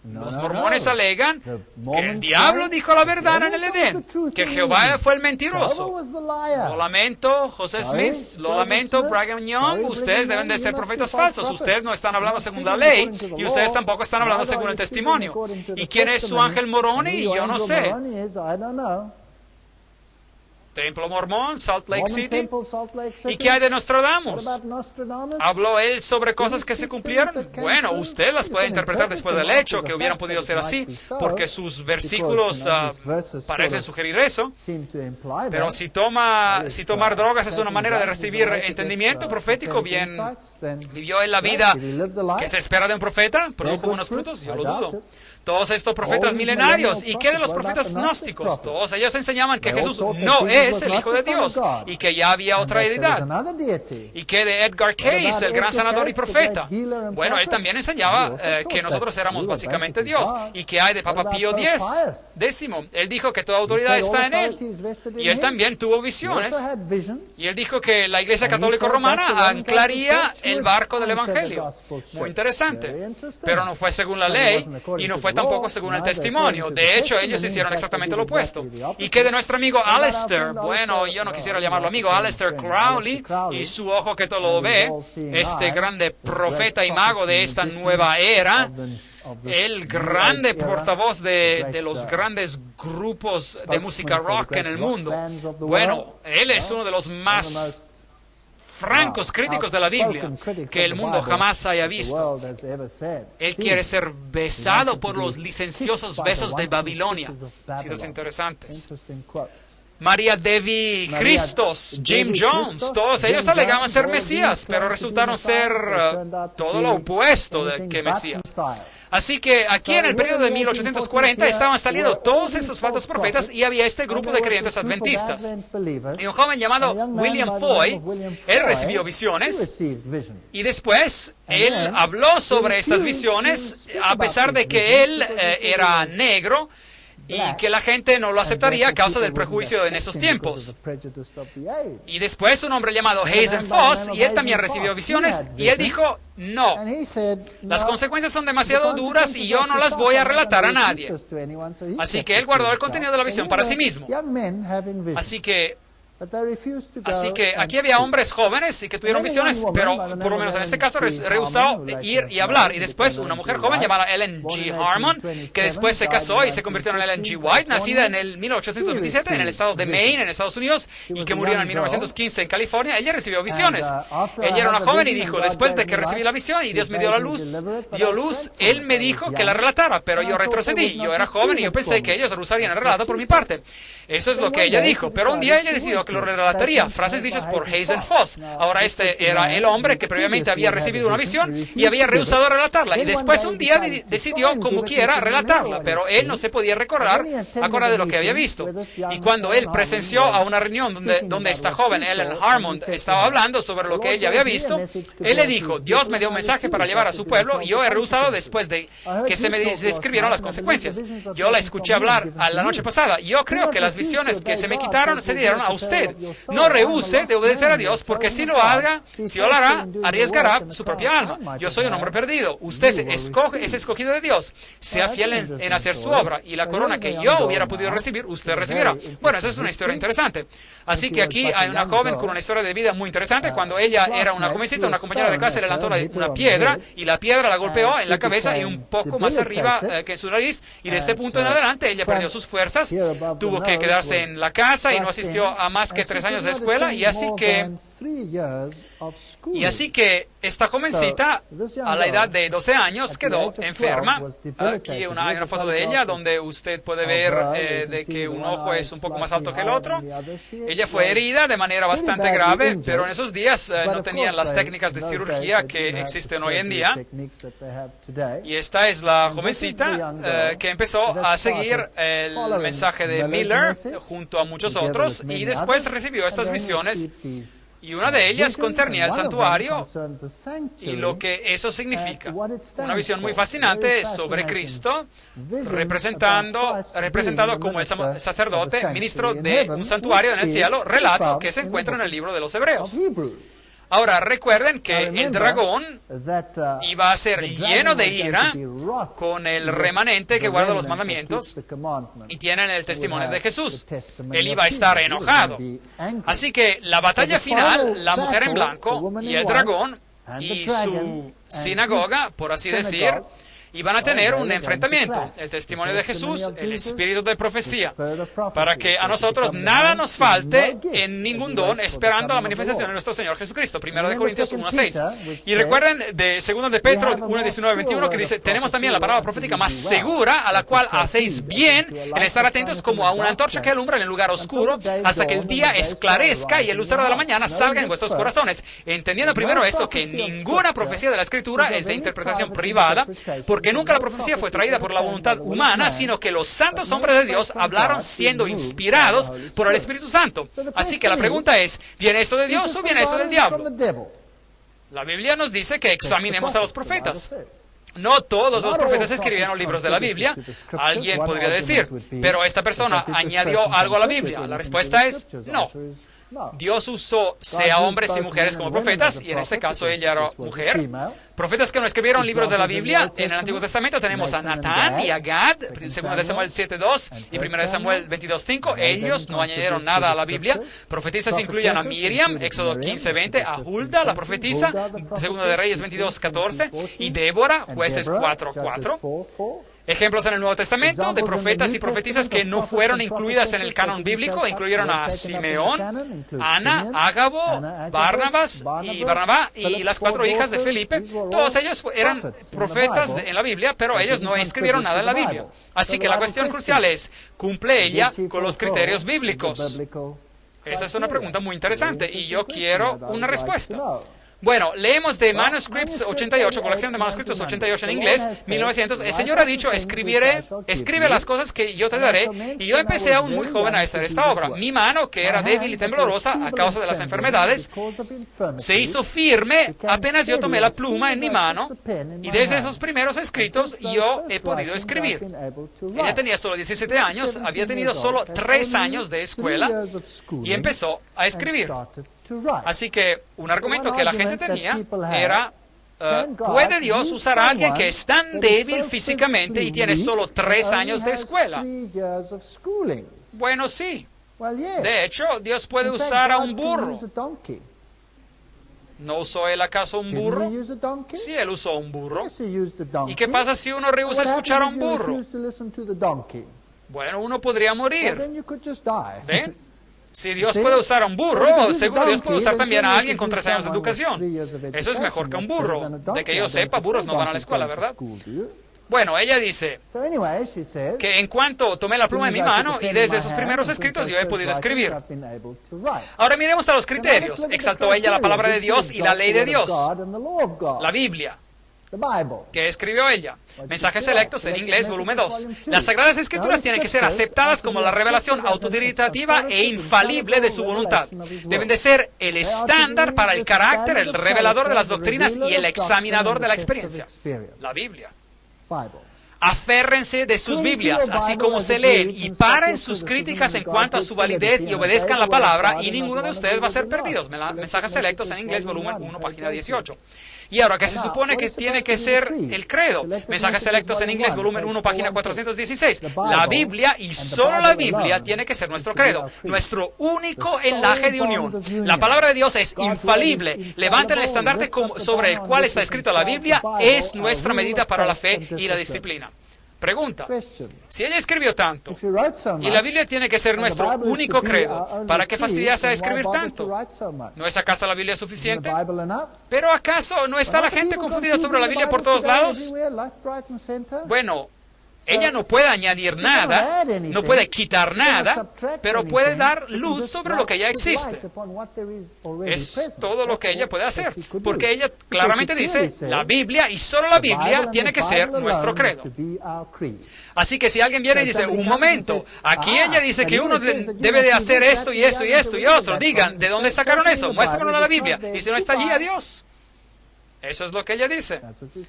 Los mormones alegan que el diablo dijo la verdad en el Edén, que Jehová fue el mentiroso. Lo lamento, José Smith, lo lamento, Brigham Young, ustedes deben de ser profetas falsos. Ustedes no están hablando según la ley y ustedes tampoco están hablando según el testimonio. ¿Y quién es su ángel Moroni? Yo no sé. Templo Mormón, Salt Lake City. ¿Y qué hay de Nostradamus? ¿Habló él sobre cosas que se cumplieron? Bueno, usted las puede interpretar después del hecho, que hubieran podido ser así, porque sus versículos parecen sugerir eso. Pero si tomar drogas es una manera de recibir entendimiento profético, bien, ¿vivió él la vida que se espera de un profeta? ¿Produjo buenos frutos? Yo lo dudo. Todos estos profetas milenarios, ¿y qué de los profetas gnósticos? Todos ellos enseñaban que Jesús no es el Hijo de Dios y que ya había otra deidad. ¿Y qué de Edgar Cayce, el gran sanador y profeta? Bueno, él también enseñaba que nosotros éramos básicamente Dios. ¿Y qué hay de Papa Pío X? Él dijo que toda autoridad está en él. Y él también tuvo visiones. Y él dijo que la Iglesia Católica Romana anclaría el barco del Evangelio. Muy interesante. Pero no fue según la ley y no fue tampoco según el testimonio. De hecho, ellos hicieron exactamente lo opuesto. ¿Y qué de nuestro amigo Aleister? Bueno, yo no quisiera llamarlo amigo, Aleister Crowley y su ojo que todo lo ve, este grande profeta y mago de esta nueva era, el grande portavoz de los grandes grupos de música rock en el mundo. Bueno, él es uno de los más francos críticos de la Biblia que el mundo jamás haya visto. Él quiere ser besado por los licenciosos besos de Babilonia. Citas interesantes. María Devi Christos, Jim Jones, todos ellos alegaban ser Mesías, pero resultaron ser todo lo opuesto de que Mesías. Así que aquí en el periodo de 1840 estaban saliendo todos esos falsos profetas y había este grupo de creyentes adventistas. Y un joven llamado William Foy, él recibió visiones y después él habló sobre estas visiones a pesar de que él era negro y que la gente no lo aceptaría a causa del prejuicio en esos tiempos. Y después un hombre llamado Hazen Foss, y él también recibió visiones, y él dijo, no, las consecuencias son demasiado duras y yo no las voy a relatar a nadie. Así que él guardó el contenido de la visión para sí mismo. Así que aquí había hombres jóvenes y que tuvieron visiones, pero por lo menos en este caso rehusó ir y hablar. Y después una mujer joven llamada Ellen G. Harmon, que después se casó y se convirtió en Ellen G. White, nacida en el 1827 en el estado de Maine, en Estados Unidos, y que murió en el 1915 en California. Ella recibió visiones. Ella era una joven y dijo, después de que recibí la visión y Dios me dio luz, Él me dijo que la relatara, pero yo retrocedí. Yo era joven y yo pensé que ellos rehusarían el relato por mi parte. Eso es lo que ella dijo, pero un día ella decidió que lo relataría, frases dichas por Hazen Foss. Ahora este era el hombre que previamente había recibido una visión y había rehusado relatarla, y después un día decidió como quiera relatarla, pero él no se podía acordar de lo que había visto. Y cuando él presenció a una reunión donde esta joven, Ellen Harmon, estaba hablando sobre lo que ella había visto, él le dijo, Dios me dio un mensaje para llevar a su pueblo y yo he rehusado después de que se me describieron las consecuencias. Yo la escuché hablar a la noche pasada. Yo creo que las visiones que se me quitaron se dieron a usted. usted. No rehúse de obedecer a Dios, porque si lo haga, si lo hará, arriesgará su propia alma. Yo soy un hombre perdido. Usted es escogido de Dios. Sea fiel en hacer su obra, y la corona que yo hubiera podido recibir, usted recibirá. Bueno, esa es una historia interesante. Así que aquí hay una joven con una historia de vida muy interesante. Cuando ella era una jovencita, una compañera de clase le lanzó una piedra, y la piedra la golpeó en la cabeza y un poco más arriba que en su nariz, y de este punto en adelante ella perdió sus fuerzas, tuvo que quedarse en la casa y no asistió a más que 3 años de escuela, y así que esta jovencita a la edad de 12 años quedó enferma. Aquí hay una foto de ella donde usted puede ver de que un ojo es un poco más alto que el otro. Ella fue herida de manera bastante grave, pero en esos días no tenían las técnicas de cirugía que existen hoy en día. Y esta es la jovencita que empezó a seguir el mensaje de Miller junto a muchos otros, y después recibió estas visiones. Y una de ellas concernía el santuario y lo que eso significa. Una visión muy fascinante sobre Cristo, representado como el sacerdote, ministro de un santuario en el cielo, relato que se encuentra en el libro de los Hebreos. Ahora, recuerden que el dragón iba a ser lleno de ira con el remanente que guarda los mandamientos y tienen el testimonio de Jesús. Él iba a estar enojado. Así que la batalla final, la mujer en blanco y el dragón y su sinagoga, por así decir, iban a tener un enfrentamiento, el testimonio de Jesús, el espíritu de profecía, para que a nosotros nada nos falte en ningún don, esperando la manifestación de nuestro Señor Jesucristo. 1 Corintios 1:6. Y recuerden de 2 de Pedro 1:19-21, que dice: tenemos también la palabra profética más segura, a la cual hacéis bien en estar atentos como a una antorcha que alumbra en el lugar oscuro, hasta que el día esclarezca y el lucero de la mañana salga en vuestros corazones. Entendiendo primero esto, que ninguna profecía de la Escritura es de interpretación privada, porque nunca la profecía fue traída por la voluntad humana, sino que los santos hombres de Dios hablaron siendo inspirados por el Espíritu Santo. Así que la pregunta es, ¿viene esto de Dios o viene esto del diablo? La Biblia nos dice que examinemos a los profetas. No todos los profetas escribieron libros de la Biblia. Alguien podría decir, pero esta persona añadió algo a la Biblia. La respuesta es no. Dios usó sea hombres y mujeres como profetas, y en este caso ella era mujer. Profetas que no escribieron libros de la Biblia. En el Antiguo Testamento tenemos a Natán y a Gad, 2 de Samuel 7:2 y 1 de Samuel 22:5. Ellos no añadieron nada a la Biblia. Profetisas incluyen a Miriam, Éxodo 15:20, a Hulda, la profetisa, 2 de Reyes 22:14, y Débora, Jueces 4:4. Ejemplos en el Nuevo Testamento de profetas y profetisas que no fueron incluidas en el canon bíblico incluyeron a Simeón, Ana, Ágabo, Barnabá y las 4 hijas de Felipe. Todos ellos eran profetas en la Biblia, pero ellos no escribieron nada en la Biblia. Así que la cuestión crucial es, ¿cumple ella con los criterios bíblicos? Esa es una pregunta muy interesante y yo quiero una respuesta. Bueno, leemos de Manuscripts 88, colección de manuscritos 88 en inglés, 1900. El Señor ha dicho, escribe las cosas que yo te daré. Y yo empecé aún muy joven a hacer esta obra. Mi mano, que era débil y temblorosa a causa de las enfermedades, se hizo firme apenas yo tomé la pluma en mi mano. Y desde esos primeros escritos yo he podido escribir. Ella tenía solo 17 años, había tenido solo 3 años de escuela y empezó a escribir. Así que un argumento que la gente tenía era, ¿puede Dios usar a alguien que es tan débil físicamente y tiene solo 3 años de escuela? Bueno, sí. De hecho, Dios puede usar a un burro. ¿No usó él acaso un burro? Sí, él usó un burro. ¿Y qué pasa si uno rehúsa escuchar a un burro? Bueno, uno podría morir. ¿Ven? Si Dios puede usar a un burro, seguro Dios puede usar también a alguien con 3 años de educación. Eso es mejor que un burro. De que yo sepa, burros no van a la escuela, ¿verdad? Bueno, ella dice que en cuanto tomé la pluma en mi mano y desde esos primeros escritos yo he podido escribir. Ahora miremos a los criterios. Exaltó ella la palabra de Dios y la ley de Dios, la Biblia. ¿Qué escribió ella? Mensajes selectos en inglés, volumen 2. Las Sagradas Escrituras tienen que ser aceptadas como la revelación autodidactiva e infalible de su voluntad. Deben de ser el estándar para el carácter, el revelador de las doctrinas y el examinador de la experiencia. La Biblia. Aférrense de sus Biblias, así como se leen, y paren sus críticas en cuanto a su validez y obedezcan la palabra, y ninguno de ustedes va a ser perdidos. Mensajes selectos en inglés, volumen 1, página 18. Y ahora, ¿qué se supone que tiene que ser el credo? Mensajes selectos en inglés, volumen 1, página 416. La Biblia, y solo la Biblia, tiene que ser nuestro credo, nuestro único enlace de unión. La palabra de Dios es infalible. Levanten el estandarte sobre el cual está escrito la Biblia, es nuestra medida para la fe y la disciplina. Pregunta, si ella escribió tanto, y la Biblia tiene que ser nuestro único credo, ¿para qué fastidiarse a escribir tanto? ¿No es acaso la Biblia suficiente? ¿Pero acaso no está la gente confundida sobre la Biblia por todos lados? Bueno, ella no puede añadir nada, no puede quitar nada, pero puede dar luz sobre lo que ya existe. Es todo lo que ella puede hacer, porque ella claramente dice, la Biblia y solo la Biblia tiene que ser nuestro credo. Así que si alguien viene y dice, un momento, aquí ella dice que uno debe de hacer esto y esto y esto y otro, digan, ¿de dónde sacaron eso? Muéstrenlo en la Biblia. Y si no está allí, adiós. Eso es lo que ella dice.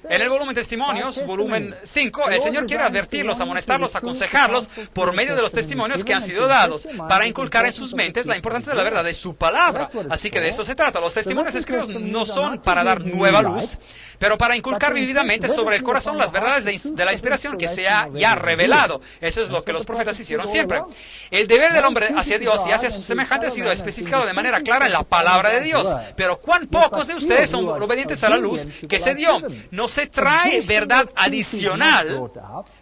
En el volumen Testimonios, volumen 5, el Señor quiere advertirlos, amonestarlos, aconsejarlos por medio de los testimonios que han sido dados para inculcar en sus mentes la importancia de la verdad de su palabra. Así que de eso se trata. Los testimonios escritos no son para dar nueva luz, pero para inculcar vividamente sobre el corazón las verdades de la inspiración que se ha ya revelado. Eso es lo que los profetas hicieron siempre. El deber del hombre hacia Dios y hacia sus semejantes ha sido especificado de manera clara en la palabra de Dios. Pero ¿cuán pocos de ustedes son obedientes a la luz que se dio? No se trae verdad adicional,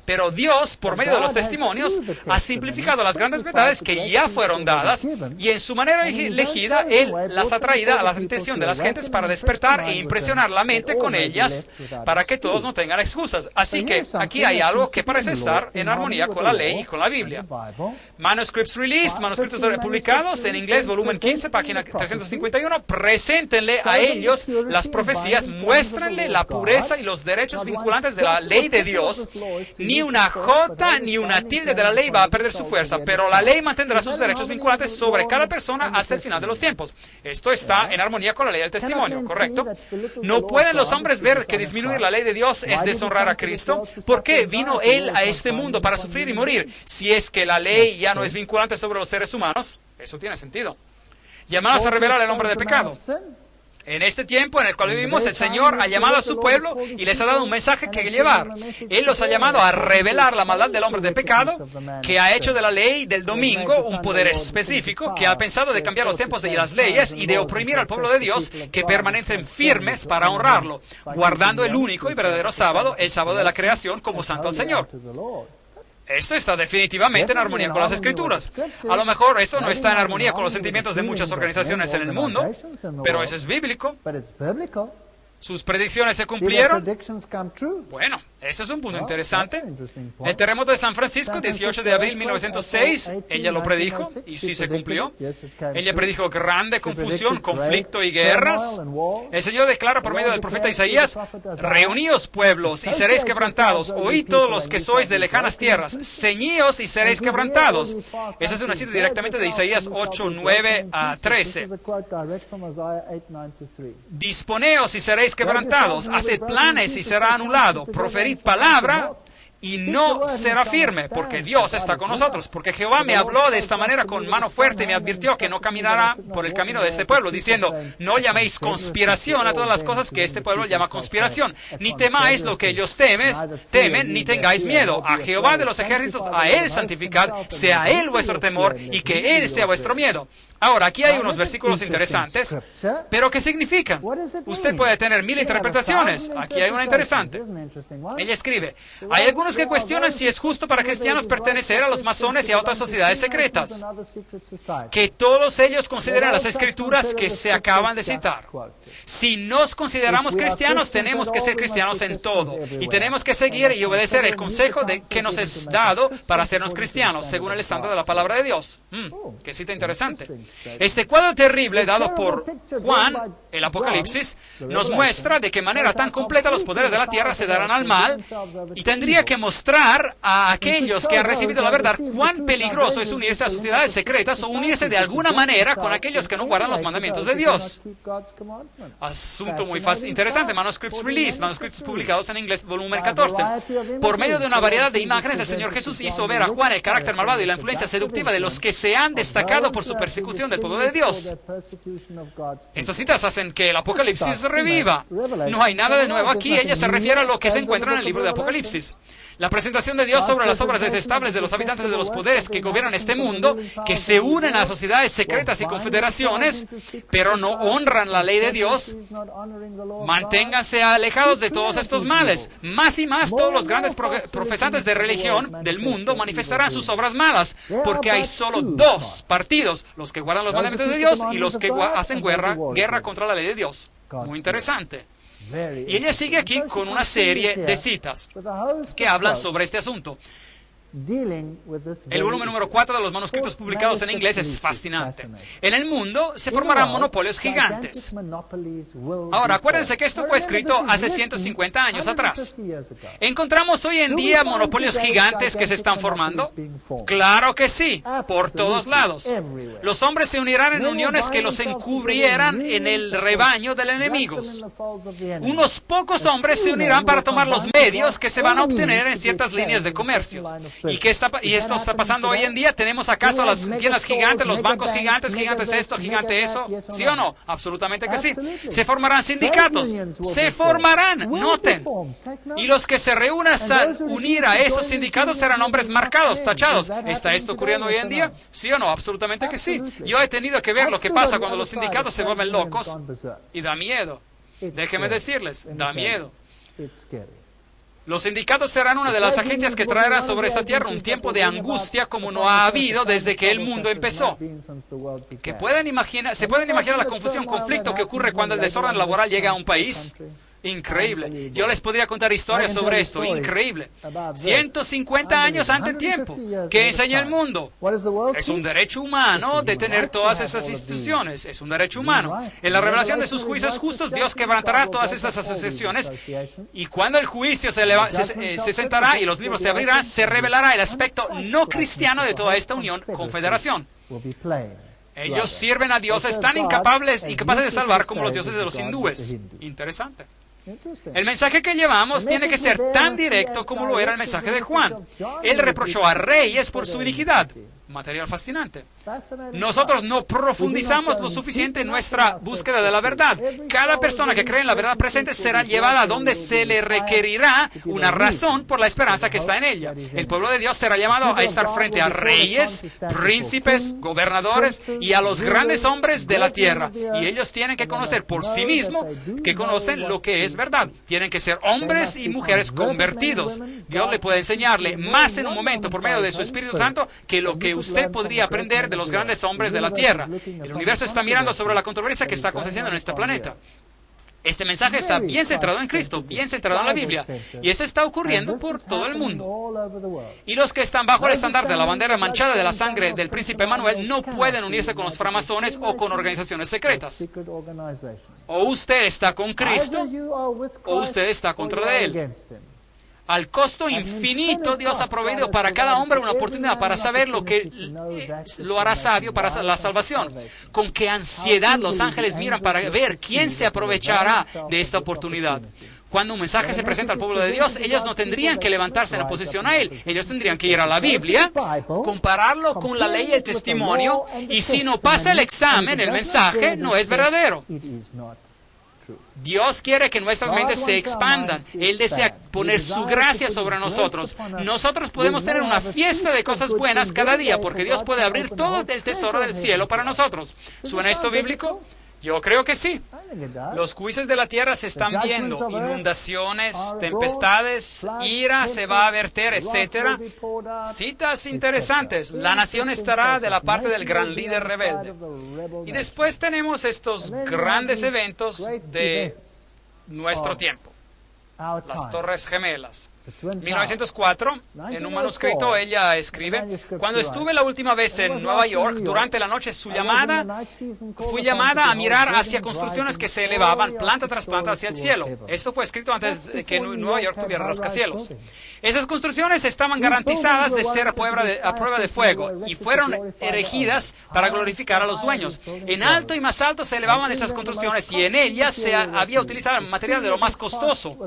pero Dios, por medio de los testimonios, ha simplificado las grandes verdades que ya fueron dadas, y en su manera elegida, Él las ha traído a la atención de las gentes para despertar e impresionar la mente con ellas, para que todos no tengan excusas. Así que aquí hay algo que parece estar en armonía con la ley y con la Biblia. Manuscripts released, manuscritos publicados en inglés, volumen 15, página 351. Preséntenle a ellos las profecías, muéstrenle la pureza y los derechos vinculantes de la ley de Dios. Ni una jota ni una tilde de la ley va a perder su fuerza, pero la ley mantendrá sus derechos vinculantes sobre cada persona hasta el final de los tiempos. Esto está en armonía con la ley del testimonio, ¿correcto? ¿No pueden los hombres ver que disminuir la ley de Dios es deshonrar a Cristo? ¿Por qué vino Él a este mundo para sufrir y morir si es que la ley ya no es vinculante sobre los seres humanos? Eso tiene sentido. Llamados a revelar el hombre de pecado. En este tiempo en el cual vivimos, el Señor ha llamado a su pueblo y les ha dado un mensaje que llevar. Él los ha llamado a revelar la maldad del hombre de pecado, que ha hecho de la ley del domingo un poder específico, que ha pensado de cambiar los tiempos de las leyes y de oprimir al pueblo de Dios, que permanecen firmes para honrarlo, guardando el único y verdadero sábado, el sábado de la creación, como santo al Señor. Esto está definitivamente en armonía con las Escrituras. A lo mejor eso no está en armonía con los sentimientos de muchas organizaciones en el mundo, pero eso es bíblico. ¿Sus predicciones se cumplieron? Bueno, ese es un punto interesante. El terremoto de San Francisco, 18 de abril de 1906, ella lo predijo y sí se cumplió. Ella predijo grande confusión, conflicto y guerras. El Señor declara por medio del profeta Isaías, reuníos pueblos y seréis quebrantados, oíd todos los que sois de lejanas tierras, ceñíos y seréis quebrantados. Esa es una cita directamente de Isaías 8, 9 a 13. Disponeos y seréis quebrantados, haced planes y será anulado, proferid palabra y no será firme, porque Dios está con nosotros, porque Jehová me habló de esta manera con mano fuerte y me advirtió que no caminará por el camino de este pueblo, diciendo, no llaméis conspiración a todas las cosas que este pueblo llama conspiración, ni temáis lo que ellos temen, ni tengáis miedo. A Jehová de los ejércitos, a Él santificad, sea Él vuestro temor y que Él sea vuestro miedo. Ahora, aquí hay unos versículos interesantes, pero ¿qué significan? Usted puede tener 1000 interpretaciones. Aquí hay una interesante. Ella escribe, hay algunos que cuestionan si es justo para cristianos pertenecer a los masones y a otras sociedades secretas, que todos ellos consideran las escrituras que se acaban de citar. Si nos consideramos cristianos, tenemos que ser cristianos en todo, y tenemos que seguir y obedecer el consejo que nos es dado para hacernos cristianos, según el estándar de la palabra de Dios. Qué cita interesante. Este cuadro terrible dado por Juan, el Apocalipsis, nos muestra de qué manera tan completa los poderes de la tierra se darán al mal y tendría que que mostrar a aquellos que han recibido la verdad cuán peligroso es unirse a sociedades secretas o unirse de alguna manera con aquellos que no guardan los mandamientos de Dios. Asunto muy interesante. Manuscripts Released, manuscritos publicados en inglés, volumen 14. Por medio de una variedad de imágenes, el Señor Jesús hizo ver a Juan el carácter malvado y la influencia seductiva de los que se han destacado por su persecución del pueblo de Dios. Estas citas hacen que el Apocalipsis reviva. No hay nada de nuevo aquí. Ella se refiere a lo que se encuentra en el libro de Apocalipsis. La presentación de Dios sobre las obras detestables de los habitantes de los poderes que gobiernan este mundo, que se unen a sociedades secretas y confederaciones, pero no honran la ley de Dios. Manténganse alejados de todos estos males. Más y más todos los grandes profesantes de religión del mundo manifestarán sus obras malas, porque hay solo dos partidos, los que guardan los mandamientos de Dios y los que hacen guerra contra la ley de Dios. Muy interesante. Y ella sigue aquí con una serie de citas que hablan sobre este asunto. El volumen número 4 de los manuscritos publicados en inglés es fascinante. En el mundo se formarán monopolios gigantes. Ahora, acuérdense que esto fue escrito hace 150 años atrás. ¿Encontramos hoy en día monopolios gigantes que se están formando? Claro que sí, por todos lados. Los hombres se unirán en uniones que los encubrieran en el rebaño del enemigo. Unos pocos hombres se unirán para tomar los medios que se van a obtener en ciertas líneas de comercio. ¿Y esto está pasando hoy en día? ¿Tenemos acaso las tiendas gigantes, los bancos gigantes, gigantes esto, gigante eso? ¿Sí o no? Absolutamente que sí. Se formarán sindicatos. Se formarán, noten. Y los que se reúnan a unir a esos sindicatos serán hombres marcados, tachados. ¿Está esto ocurriendo hoy en día? ¿Sí o no? Absolutamente que sí. Yo he tenido que ver lo que pasa cuando los sindicatos se vuelven locos y da miedo. Déjenme decirles, da miedo. Los sindicatos serán una de las agencias que traerá sobre esta tierra un tiempo de angustia como no ha habido desde que el mundo empezó. ¿Se pueden imaginar la confusión, conflicto que ocurre cuando el desorden laboral llega a un país? Increíble. Yo les podría contar historias sobre esto. Increíble. 150 años antes de tiempo. ¿Qué enseña el mundo? Es un derecho humano de tener todas esas instituciones. Es un derecho humano. En la revelación de sus juicios justos, Dios quebrantará todas estas asociaciones. Y cuando el juicio se sentará y los libros se abrirán, se revelará el aspecto no cristiano de toda esta unión, confederación. Ellos sirven a dioses tan incapaces de salvar como los dioses de los hindúes. Interesante. El mensaje que llevamos tiene que ser tan directo como lo era el mensaje de Juan. Él reprochó a reyes por su iniquidad. Material fascinante. Nosotros no profundizamos lo suficiente en nuestra búsqueda de la verdad. Cada persona que cree en la verdad presente será llevada a donde se le requerirá una razón por la esperanza que está en ella. El pueblo de Dios será llamado a estar frente a reyes, príncipes, gobernadores y a los grandes hombres de la tierra. Y ellos tienen que conocer por sí mismos que conocen lo que es verdad. Tienen que ser hombres y mujeres convertidos. Dios le puede enseñarle más en un momento por medio de su Espíritu Santo que lo que usted podría aprender de los grandes hombres de la tierra. El universo está mirando sobre la controversia que está aconteciendo en este planeta. Este mensaje está bien centrado en Cristo, bien centrado en la Biblia. Y eso está ocurriendo por todo el mundo. Y los que están bajo el estandarte de la bandera manchada de la sangre del príncipe Emmanuel no pueden unirse con los framasones o con organizaciones secretas. O usted está con Cristo o usted está contra Él. Al costo infinito, Dios ha proveído para cada hombre una oportunidad para saber lo que lo hará sabio para la salvación. Con qué ansiedad los ángeles miran para ver quién se aprovechará de esta oportunidad. Cuando un mensaje se presenta al pueblo de Dios, ellos no tendrían que levantarse en oposición a él. Ellos tendrían que ir a la Biblia, compararlo con la ley y el testimonio, y si no pasa el examen, el mensaje no es verdadero. Dios quiere que nuestras mentes se expandan. Él desea poner su gracia sobre nosotros. Nosotros podemos tener una fiesta de cosas buenas cada día porque Dios puede abrir todo el tesoro del cielo para nosotros. ¿Suena esto bíblico? Yo creo que sí. Los juicios de la tierra se están viendo. Inundaciones, tempestades, ira se va a verter, etc. Citas interesantes. La nación estará de la parte del gran líder rebelde. Y después tenemos estos grandes eventos de nuestro tiempo. Las Torres Gemelas. 1904, en un manuscrito, ella escribe: cuando estuve la última vez en Nueva York, durante la noche fui llamada a mirar hacia construcciones que se elevaban planta tras planta hacia el cielo. Esto fue escrito antes de que Nueva York tuviera rascacielos. Esas construcciones estaban garantizadas de ser a prueba de fuego y fueron erigidas para glorificar a los dueños. En alto y más alto se elevaban esas construcciones y en ellas se había utilizado material de lo más costoso.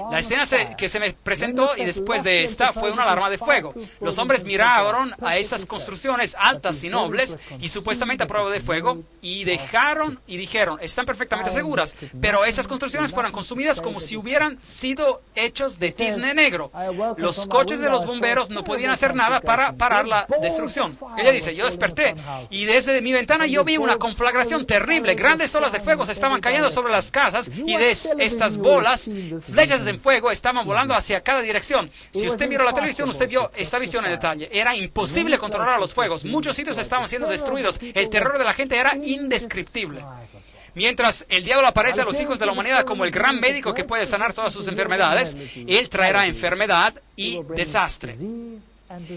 La escena que se me presentó y después de esta fue una alarma de fuego. Los hombres miraron a estas construcciones altas y nobles y supuestamente a prueba de fuego y dijeron, están perfectamente seguras, pero esas construcciones fueron consumidas como si hubieran sido hechos de cisne negro. Los coches de los bomberos no podían hacer nada para parar la destrucción. Ella dice: yo desperté y desde mi ventana yo vi una conflagración terrible. Grandes olas de fuego se estaban cayendo sobre las casas y de estas bolas, flechas en fuego, estaban volando hacia cada dirección. Si usted miró la televisión, usted vio esta visión en detalle. Era imposible controlar los fuegos. Muchos sitios estaban siendo destruidos. El terror de la gente era indescriptible. Mientras el diablo aparece a los hijos de la humanidad como el gran médico que puede sanar todas sus enfermedades, él traerá enfermedad y desastre.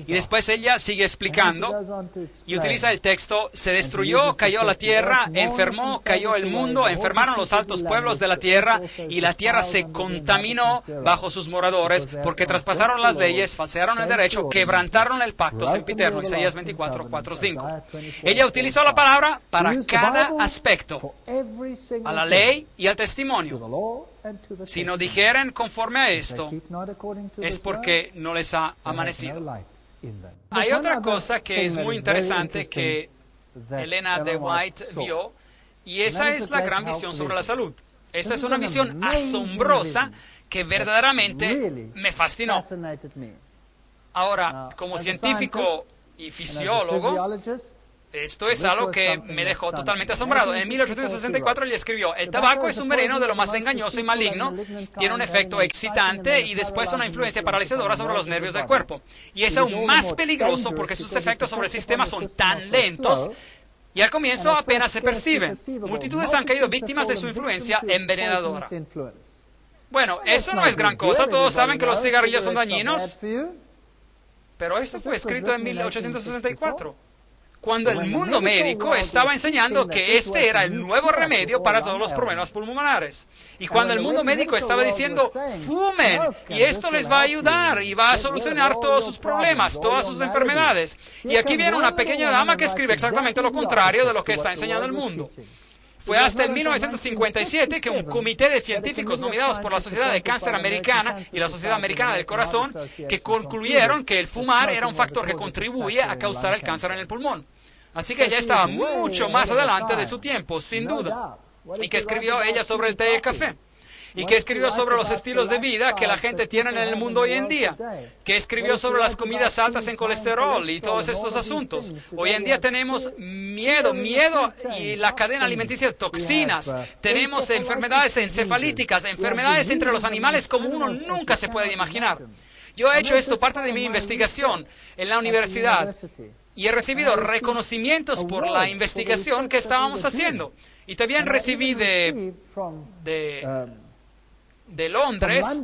Y después ella sigue explicando y utiliza el texto: se destruyó, cayó la tierra, enfermó, cayó el mundo, enfermaron los altos pueblos de la tierra y la tierra se contaminó bajo sus moradores porque traspasaron las leyes, falsearon el derecho, quebrantaron el pacto sempiterno. Isaías 24, 4, 5. Ella utilizó la palabra para cada aspecto, a la ley y al testimonio. Si no dijeren conforme a esto, es porque no les ha amanecido. Hay otra cosa que es muy interesante que Elena de White vio, y esa es la gran visión sobre la salud. Esta es una visión asombrosa que verdaderamente me fascinó. Ahora, como científico y fisiólogo, esto es algo que me dejó totalmente asombrado. En 1864 ella escribió: el tabaco es un veneno de lo más engañoso y maligno, tiene un efecto excitante y después una influencia paralizadora sobre los nervios del cuerpo. Y es aún más peligroso porque sus efectos sobre el sistema son tan lentos y al comienzo apenas se perciben. Multitudes han caído víctimas de su influencia envenenadora. Bueno, eso no es gran cosa. Todos saben que los cigarrillos son dañinos. Pero esto fue escrito en 1864. Cuando el mundo médico estaba enseñando que este era el nuevo remedio para todos los problemas pulmonares. Y cuando el mundo médico estaba diciendo: fumen, y esto les va a ayudar y va a solucionar todos sus problemas, todas sus enfermedades. Y aquí viene una pequeña dama que escribe exactamente lo contrario de lo que está enseñando el mundo. Fue hasta el 1957 que un comité de científicos nominados por la Sociedad de Cáncer Americana y la Sociedad Americana del Corazón que concluyeron que el fumar era un factor que contribuye a causar el cáncer en el pulmón. Así que ella estaba mucho más adelante de su tiempo, sin duda. ¿Y qué escribió ella sobre el té y el café? ¿Y qué escribió sobre los estilos de vida que la gente tiene en el mundo hoy en día? ¿Qué escribió sobre las comidas altas en colesterol y todos estos asuntos? Hoy en día tenemos miedo y la cadena alimenticia de toxinas. Tenemos enfermedades encefalíticas, enfermedades entre los animales como uno nunca se puede imaginar. Yo he hecho esto parte de mi investigación en la universidad. Y he recibido reconocimientos por la investigación que estábamos haciendo. Y también recibí de Londres,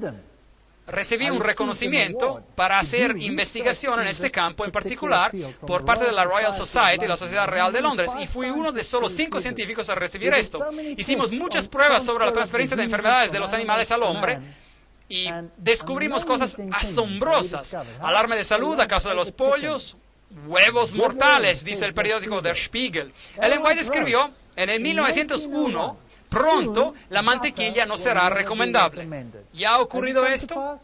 recibí un reconocimiento para hacer investigación en este campo en particular por parte de la Royal Society, la Sociedad Real de Londres, y fui uno de solo 5 científicos a recibir esto. Hicimos muchas pruebas sobre la transferencia de enfermedades de los animales al hombre y descubrimos cosas asombrosas. Alarma de salud a causa de los pollos, huevos mortales, dice el periódico Der Spiegel. Ellen White escribió: en el 1901, pronto la mantequilla no será recomendable. ¿Ya ha ocurrido esto?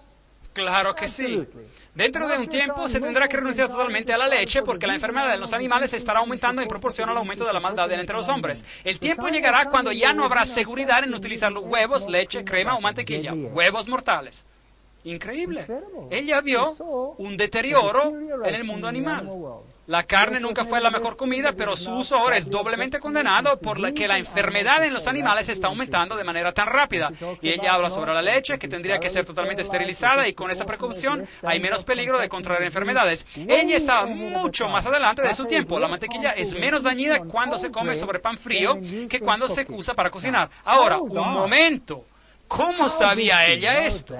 Claro que sí. Dentro de un tiempo se tendrá que renunciar totalmente a la leche porque la enfermedad de los animales estará aumentando en proporción al aumento de la maldad entre los hombres. El tiempo llegará cuando ya no habrá seguridad en utilizar huevos, leche, crema o mantequilla. Huevos mortales. Increíble. Ella vio un deterioro en el mundo animal. La carne nunca fue la mejor comida, pero su uso ahora es doblemente condenado por que la enfermedad en los animales está aumentando de manera tan rápida. Y ella habla sobre la leche, que tendría que ser totalmente esterilizada, y con esta precaución hay menos peligro de contraer enfermedades. Ella estaba mucho más adelante de su tiempo. La mantequilla es menos dañina cuando se come sobre pan frío que cuando se usa para cocinar. Ahora, un momento. ¿Cómo sabía ella esto?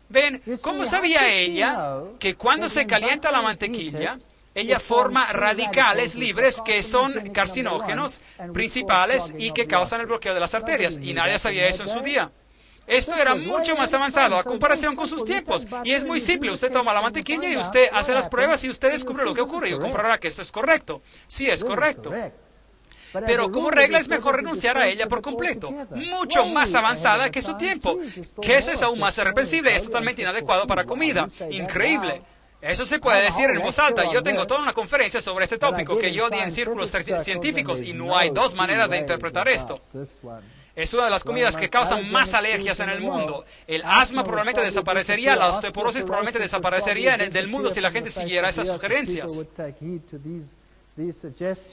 Ven, ¿cómo sabía ella que cuando se calienta la mantequilla, ella forma radicales libres que son carcinógenos principales y que causan el bloqueo de las arterias? Y nadie sabía eso en su día. Esto era mucho más avanzado a comparación con sus tiempos. Y es muy simple. Usted toma la mantequilla y usted hace las pruebas y usted descubre lo que ocurre y comprobará que esto es correcto. Sí, es correcto. Pero como regla es mejor renunciar a ella por completo. Mucho más avanzada que su tiempo. Que eso es aún más irreversible y es totalmente inadecuado para comida. Increíble. Eso se puede decir en voz alta. Yo tengo toda una conferencia sobre este tópico que yo di en círculos científicos y no hay dos maneras de interpretar esto. Es una de las comidas que causan más alergias en el mundo. El asma probablemente desaparecería, la osteoporosis probablemente desaparecería del mundo si la gente siguiera esas sugerencias.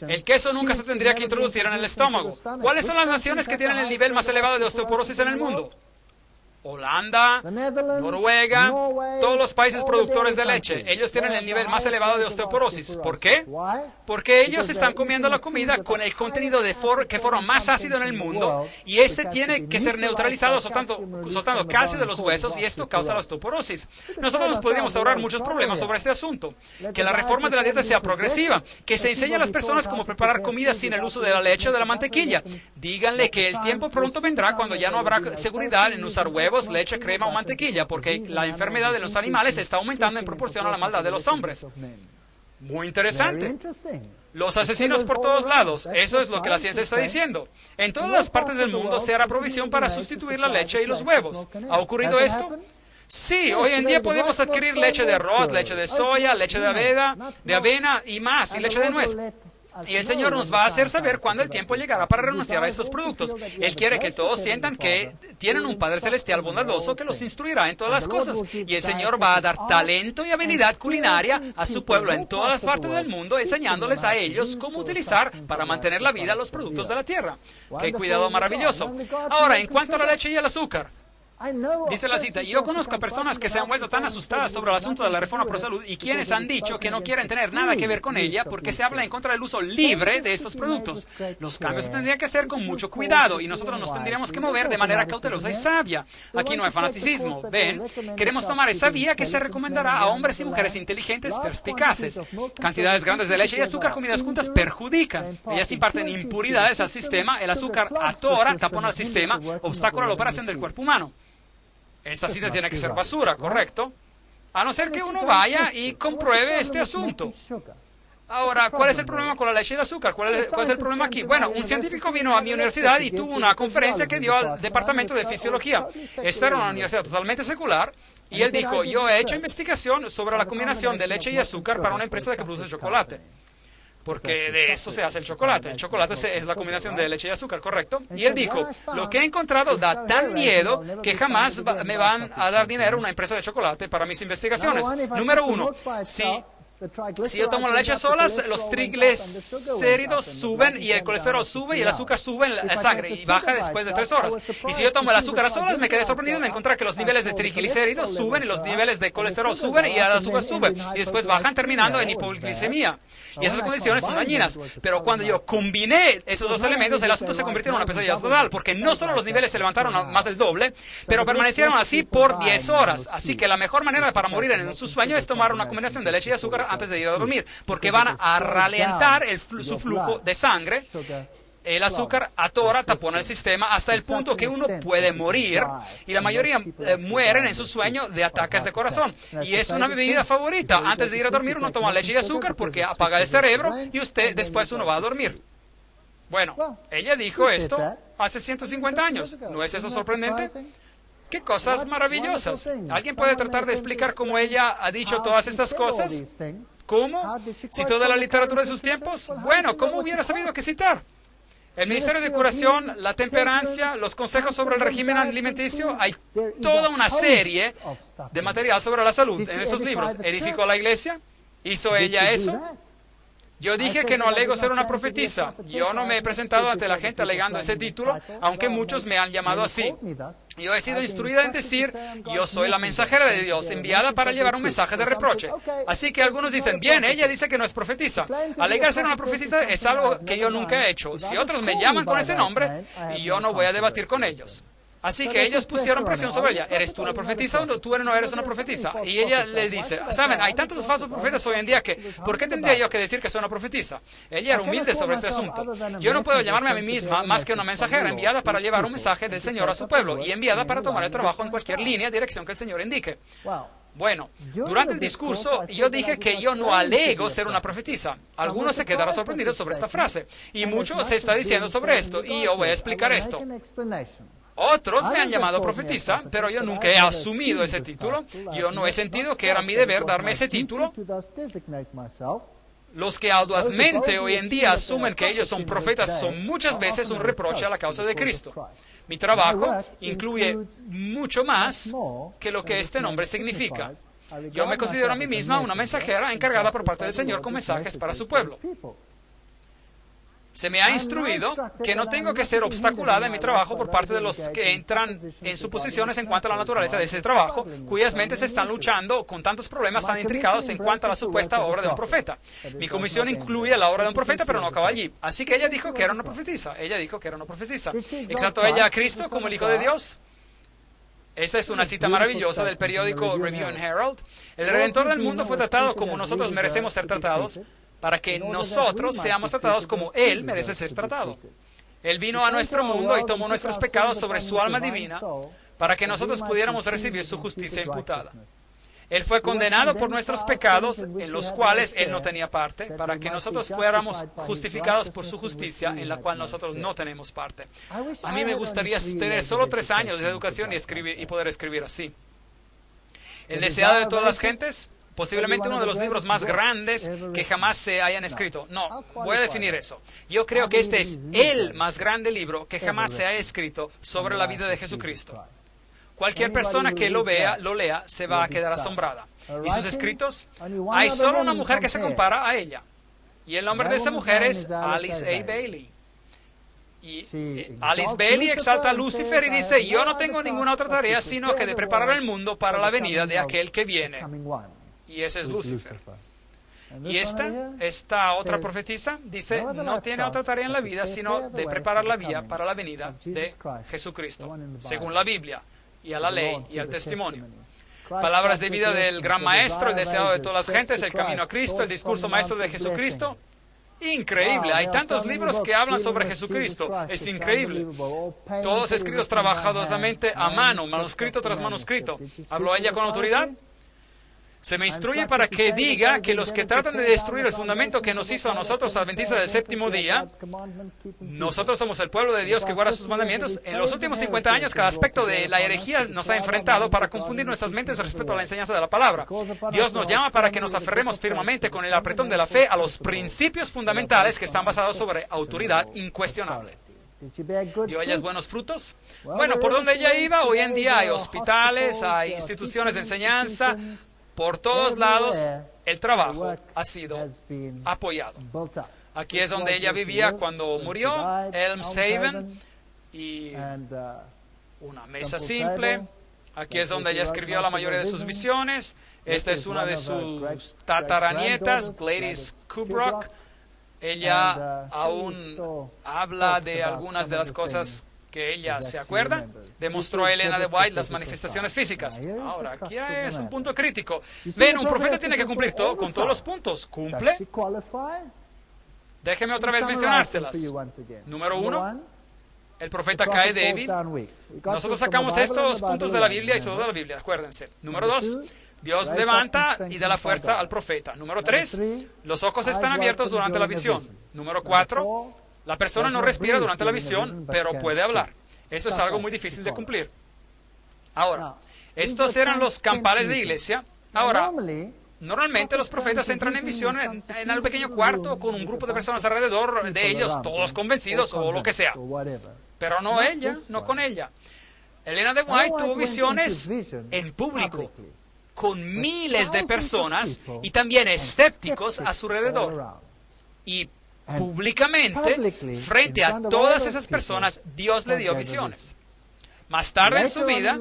El queso nunca se tendría que introducir en el estómago. ¿Cuáles son las naciones que tienen el nivel más elevado de osteoporosis en el mundo? Holanda, Noruega, todos los países productores de leche. Ellos tienen el nivel más elevado de osteoporosis. ¿Por qué? Porque ellos están comiendo la comida con el contenido que forma más ácido en el mundo y este tiene que ser neutralizado soltando calcio de los huesos y esto causa la osteoporosis. Nosotros nos podríamos ahorrar muchos problemas sobre este asunto. Que la reforma de la dieta sea progresiva, que se enseñe a las personas cómo preparar comida sin el uso de la leche o de la mantequilla. Díganle que el tiempo pronto vendrá cuando ya no habrá seguridad en usar huevos, leche, crema o mantequilla, porque la enfermedad de los animales está aumentando en proporción a la maldad de los hombres. Muy interesante. Los asesinos por todos lados, eso es lo que la ciencia está diciendo. En todas las partes del mundo se hará provisión para sustituir la leche y los huevos. ¿Ha ocurrido esto? Sí, hoy en día podemos adquirir leche de arroz, leche de soya, leche de avena y más, y leche de nuez. Y el Señor nos va a hacer saber cuándo el tiempo llegará para renunciar a estos productos. Él quiere que todos sientan que tienen un Padre Celestial bondadoso que los instruirá en todas las cosas. Y el Señor va a dar talento y habilidad culinaria a su pueblo en todas las partes del mundo, enseñándoles a ellos cómo utilizar para mantener la vida los productos de la tierra. ¡Qué cuidado maravilloso! Ahora, en cuanto a la leche y el azúcar. Dice la cita, yo conozco a personas que se han vuelto tan asustadas sobre el asunto de la reforma pro salud y quienes han dicho que no quieren tener nada que ver con ella porque se habla en contra del uso libre de estos productos. Los cambios se tendrían que hacer con mucho cuidado y nosotros nos tendríamos que mover de manera cautelosa y sabia. Aquí no hay fanaticismo. Ven, queremos tomar esa vía que se recomendará a hombres y mujeres inteligentes, perspicaces. Cantidades grandes de leche y azúcar comidas juntas perjudican. Ellas imparten impuridades al sistema, el azúcar atora, tapona al sistema, obstáculo a la operación del cuerpo humano. Esta cita tiene que ser basura, ¿correcto? A no ser que uno vaya y compruebe este asunto. Ahora, ¿cuál es el problema con la leche y el azúcar? ¿Cuál es el problema aquí? Bueno, un científico vino a mi universidad y tuvo una conferencia que dio al departamento de fisiología. Esta era una universidad totalmente secular y él dijo, yo he hecho investigación sobre la combinación de leche y azúcar para una empresa que produce chocolate. Porque de eso se hace el chocolate. El chocolate es la combinación de leche y azúcar, ¿correcto? Y él dijo, lo que he encontrado da tan miedo que jamás me van a dar dinero una empresa de chocolate para mis investigaciones. Número uno, si yo tomo la leche a solas, los triglicéridos suben y el colesterol sube y el azúcar sube en la sangre y baja después de 3 horas. Y si yo tomo el azúcar a solas, me quedé sorprendido de encontrar que los niveles de triglicéridos suben y los niveles de colesterol suben y el azúcar sube. Y después bajan terminando en hipoglicemia. Y esas condiciones son dañinas. Pero cuando yo combiné esos dos elementos, el asunto se convirtió en una pesadilla total, porque no solo los niveles se levantaron a más del doble, pero permanecieron así por 10 horas. Así que la mejor manera para morir en su sueño es tomar una combinación de leche y azúcar antes de ir a dormir, porque van a ralentar su flujo de sangre. El azúcar atora, tapona el sistema hasta el punto que uno puede morir y la mayoría mueren en su sueño de ataques de corazón. Y es una bebida favorita. Antes de ir a dormir uno toma leche y azúcar porque apaga el cerebro y después uno va a dormir. Bueno, ella dijo esto hace 150 años. ¿No es eso sorprendente? ¡Qué cosas maravillosas! ¿Alguien puede tratar de explicar cómo ella ha dicho todas estas cosas? ¿Cómo? ¿Citó de la literatura de sus tiempos? Bueno, ¿cómo hubiera sabido qué citar? El Ministerio de Curación, la Temperancia, los consejos sobre el régimen alimenticio, hay toda una serie de material sobre la salud en esos libros. ¿Edificó la iglesia? ¿Hizo ella eso? Yo dije que no alego ser una profetisa. Yo no me he presentado ante la gente alegando ese título, aunque muchos me han llamado así. Yo he sido instruida en decir, yo soy la mensajera de Dios, enviada para llevar un mensaje de reproche. Así que algunos dicen, bien, ella dice que no es profetisa. Alegar ser una profetisa es algo que yo nunca he hecho. Si otros me llaman con ese nombre, yo no voy a debatir con ellos. Así que ellos pusieron presión sobre ella. ¿Eres tú una profetisa o tú no eres una profetisa? Y ella le dice, ¿saben? Hay tantos falsos profetas hoy en día que, ¿por qué tendría yo que decir que soy una profetisa? Ella era humilde sobre este asunto. Yo no puedo llamarme a mí misma más que una mensajera enviada para llevar un mensaje del Señor a su pueblo y enviada para tomar el trabajo en cualquier línea, dirección que el Señor indique. Bueno, durante el discurso yo dije que yo no alego ser una profetisa. Algunos se quedaron sorprendidos sobre esta frase. Y mucho se está diciendo sobre esto, y yo voy a explicar esto. Otros me han llamado profetisa, pero yo nunca he asumido ese título. Yo no he sentido que era mi deber darme ese título. Los que audazmente hoy en día asumen que ellos son profetas son muchas veces un reproche a la causa de Cristo. Mi trabajo incluye mucho más que lo que este nombre significa. Yo me considero a mí misma una mensajera encargada por parte del Señor con mensajes para su pueblo. Se me ha instruido que no tengo que ser obstaculada en mi trabajo por parte de los que entran en suposiciones en cuanto a la naturaleza de ese trabajo, cuyas mentes están luchando con tantos problemas tan intricados en cuanto a la supuesta obra de un profeta. Mi comisión incluye la obra de un profeta, pero no acaba allí. Así que ella dijo que era una profetisa. Ella dijo que era una profetisa. ¿Exaltó ella a Cristo como el Hijo de Dios? Esta es una cita maravillosa del periódico Review and Herald. El Redentor del mundo fue tratado como nosotros merecemos ser tratados, para que nosotros seamos tratados como Él merece ser tratado. Él vino a nuestro mundo y tomó nuestros pecados sobre su alma divina para que nosotros pudiéramos recibir su justicia imputada. Él fue condenado por nuestros pecados, en los cuales Él no tenía parte, para que nosotros fuéramos justificados por su justicia, en la cual nosotros no tenemos parte. A mí me gustaría tener solo 3 años de educación y poder escribir así. El deseado de todas las gentes, posiblemente uno de los libros más grandes que jamás se hayan escrito. No, voy a definir eso. Yo creo que este es el más grande libro que jamás se haya escrito sobre la vida de Jesucristo. Cualquier persona que lo lea, se va a quedar asombrada. ¿Y sus escritos? Hay solo una mujer que se compara a ella. Y el nombre de esa mujer es Alice A. Bailey. Y Alice Bailey exalta a Lucifer y dice, yo no tengo ninguna otra tarea sino que de preparar el mundo para la venida de aquel que viene. Y ese es Lucifer. Y esta otra profetisa dice, no tiene otra tarea en la vida sino de preparar la vía para la venida de Jesucristo, según la Biblia, y a la ley y al testimonio. Palabras de vida del gran maestro, el deseado de todas las gentes, el camino a Cristo, el discurso maestro de Jesucristo. Increíble, hay tantos libros que hablan sobre Jesucristo, es increíble. Todos escritos trabajadosamente a mano, manuscrito tras manuscrito. ¿Habló ella con autoridad? Se me instruye para que diga que los que tratan de destruir el fundamento que nos hizo a nosotros adventistas del séptimo día, nosotros somos el pueblo de Dios que guarda sus mandamientos. En los últimos 50 años, cada aspecto de la herejía nos ha enfrentado para confundir nuestras mentes respecto a la enseñanza de la palabra. Dios nos llama para que nos aferremos firmemente con el apretón de la fe a los principios fundamentales que están basados sobre autoridad incuestionable. ¿Dio ellas buenos frutos? Bueno, por donde ella iba, hoy en día hay hospitales, hay instituciones de enseñanza. Por todos lados, el trabajo ha sido apoyado. Aquí es donde ella vivía cuando murió, Elms Haven, y una mesa simple. Aquí es donde ella escribió la mayoría de sus visiones. Esta es una de sus tataranietas, Gladys Kubrock. Ella aún habla de algunas de las cosas que ella se acuerda. Demostró a Elena de White las manifestaciones físicas. Ahora, aquí es un punto crítico. Ven, un profeta tiene que cumplir con todos los puntos. ¿Cumple? Déjeme otra vez mencionárselas. Número 1, el profeta cae débil. Nosotros sacamos estos puntos de la Biblia y solo de la Biblia, acuérdense. Número 2, Dios levanta y da la fuerza al profeta. Número 3, los ojos están abiertos durante la visión. Número 4, la persona no respira durante la visión, pero puede hablar. Eso es algo muy difícil de cumplir. Ahora, estos eran los campales de iglesia. Ahora, normalmente los profetas entran en visión en un pequeño cuarto con un grupo de personas alrededor de ellos, todos convencidos o lo que sea. Pero no ella, no con ella. Elena de White tuvo visiones en público, con miles de personas y también escépticos a su alrededor. Y públicamente, frente a todas esas personas, Dios le dio visiones. Más tarde en su vida,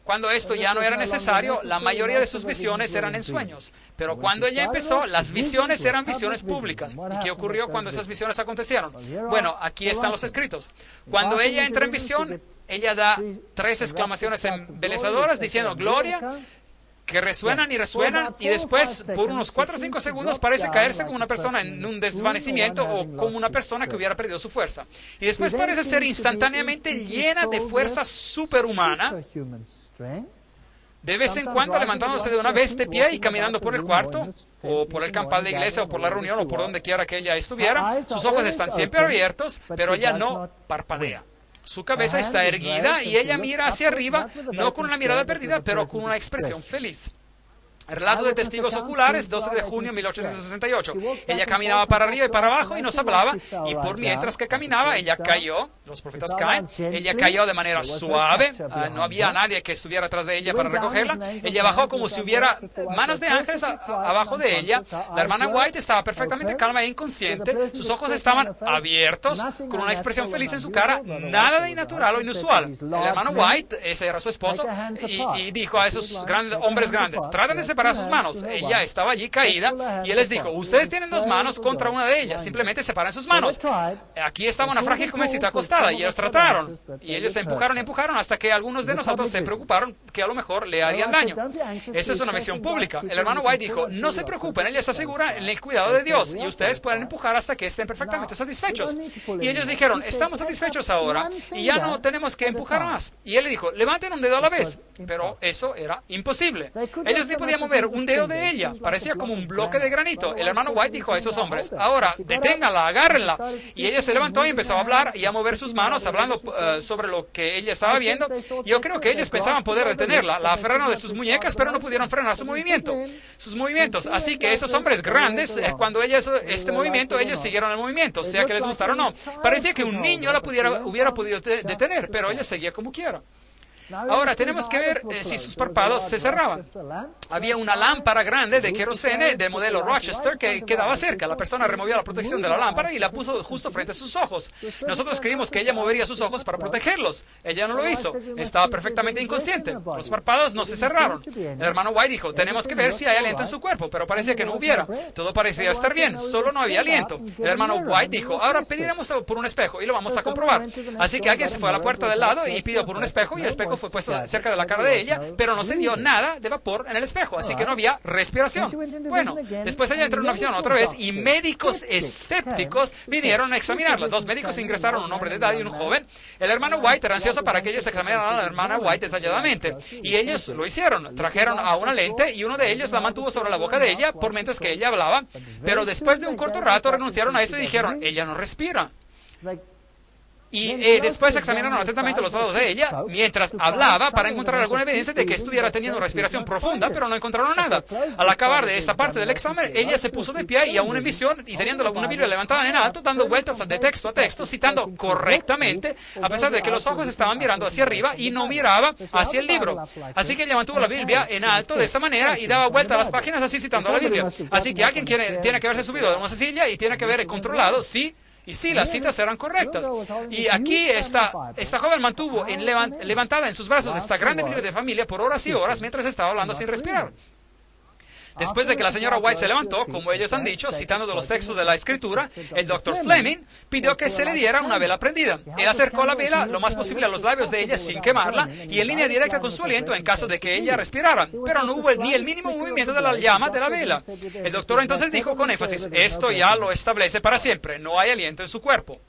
Cuando esto ya no era necesario, la mayoría de sus visiones eran en sueños. Pero cuando ella empezó, las visiones eran visiones públicas. ¿Y qué ocurrió cuando esas visiones acontecieron? Bueno, aquí están los escritos. Cuando ella entra en visión, ella da 3 exclamaciones embelezadoras diciendo gloria, que resuenan y resuenan, y después, por unos 4 o 5 segundos, parece caerse como una persona en un desvanecimiento o como una persona que hubiera perdido su fuerza. Y después parece ser instantáneamente llena de fuerza superhumana, de vez en cuando levantándose de una vez de pie y caminando por el cuarto, o por el campal de iglesia, o por la reunión, o por donde quiera que ella estuviera. Sus ojos están siempre abiertos, pero ella no parpadea. Su cabeza está erguida y ella mira hacia arriba, no con una mirada perdida, pero con una expresión feliz. Relato de testigos oculares, 12 de junio de 1868. Ella caminaba para arriba y para abajo y nos hablaba, y por mientras que caminaba, ella cayó, los profetas caen, ella cayó de manera suave, no había nadie que estuviera atrás de ella para recogerla, ella bajó como si hubiera manos de ángeles abajo de ella. La hermana White estaba perfectamente calma e inconsciente, sus ojos estaban abiertos, con una expresión feliz en su cara, nada de innatural o inusual. El hermano White, ese era su esposo, y dijo a esos hombres grandes, traten de separar sus manos. Ella estaba allí caída y él les dijo, ustedes tienen 2 manos contra una de ellas, simplemente separen sus manos. Aquí estaba una frágil jovencita acostada y ellos trataron y ellos se empujaron y empujaron hasta que algunos de nosotros se preocuparon que a lo mejor le harían daño. Esa es una misión pública. El hermano White dijo, no se preocupen, ella está segura en el cuidado de Dios y ustedes pueden empujar hasta que estén perfectamente satisfechos. Y ellos dijeron, estamos satisfechos ahora y ya no tenemos que empujar más. Y él le dijo, levanten un dedo a la vez. Pero eso era imposible. Ellos ni podían mover un dedo de ella, parecía como un bloque de granito. El hermano White dijo a esos hombres, ahora deténganla, agárrenla. Y ella se levantó y empezó a hablar y a mover sus manos, hablando sobre lo que ella estaba viendo. Yo creo que ellos pensaban poder detenerla, la aferraron de sus muñecas, pero no pudieron frenar sus movimientos. Así que esos hombres grandes, cuando ella hizo este movimiento, ellos siguieron el movimiento, sea que les gustara o no. Parecía que un niño la hubiera podido detener, pero ella seguía como quiera. Ahora tenemos que ver si sus párpados se cerraban. Había una lámpara grande de querosene del modelo Rochester que quedaba cerca. La persona removió la protección de la lámpara y la puso justo frente a sus ojos. Nosotros creímos que ella movería sus ojos para protegerlos. Ella no lo hizo. Estaba perfectamente inconsciente. Los párpados no se cerraron. El hermano White dijo, tenemos que ver si hay aliento en su cuerpo, pero parecía que no hubiera. Todo parecía estar bien, solo no había aliento. El hermano White dijo, ahora pediremos por un espejo y lo vamos a comprobar. Así que alguien se fue a la puerta del lado y pidió por un espejo y el espejo fue puesto cerca de la cara de ella, pero no se dio nada de vapor en el espejo, así que no había respiración. Bueno, después ella entró en una visión otra vez y médicos escépticos vinieron a examinarla. 2 médicos ingresaron, un hombre de edad y un joven. El hermano White era ansioso para que ellos examinaran a la hermana White detalladamente, y ellos lo hicieron. Trajeron a una lente y uno de ellos la mantuvo sobre la boca de ella por mientras que ella hablaba, pero después de un corto rato renunciaron a eso y dijeron, ella no respira. Y después examinaron atentamente los lados de ella mientras hablaba para encontrar alguna evidencia de que estuviera teniendo respiración profunda, pero no encontraron nada. Al acabar de esta parte del examen, ella se puso de pie y aún en visión y teniendo una Biblia levantada en alto, dando vueltas de texto a texto, citando correctamente, a pesar de que los ojos estaban mirando hacia arriba y no miraba hacia el libro. Así que ella mantuvo la Biblia en alto de esta manera y daba vuelta a las páginas así citando la Biblia. Así que alguien tiene que haberse subido de una silla y tiene que haber controlado, sí. Y sí, las citas eran correctas. Y aquí esta joven mantuvo levantada en sus brazos esta grande Biblia de familia por horas y horas mientras estaba hablando sin respirar. Después de que la señora White se levantó, como ellos han dicho, citando de los textos de la Escritura, el Dr. Fleming pidió que se le diera una vela prendida. Él acercó la vela lo más posible a los labios de ella sin quemarla y en línea directa con su aliento en caso de que ella respirara. Pero no hubo ni el mínimo movimiento de la llama de la vela. El doctor entonces dijo con énfasis, esto ya lo establece para siempre, no hay aliento en su cuerpo.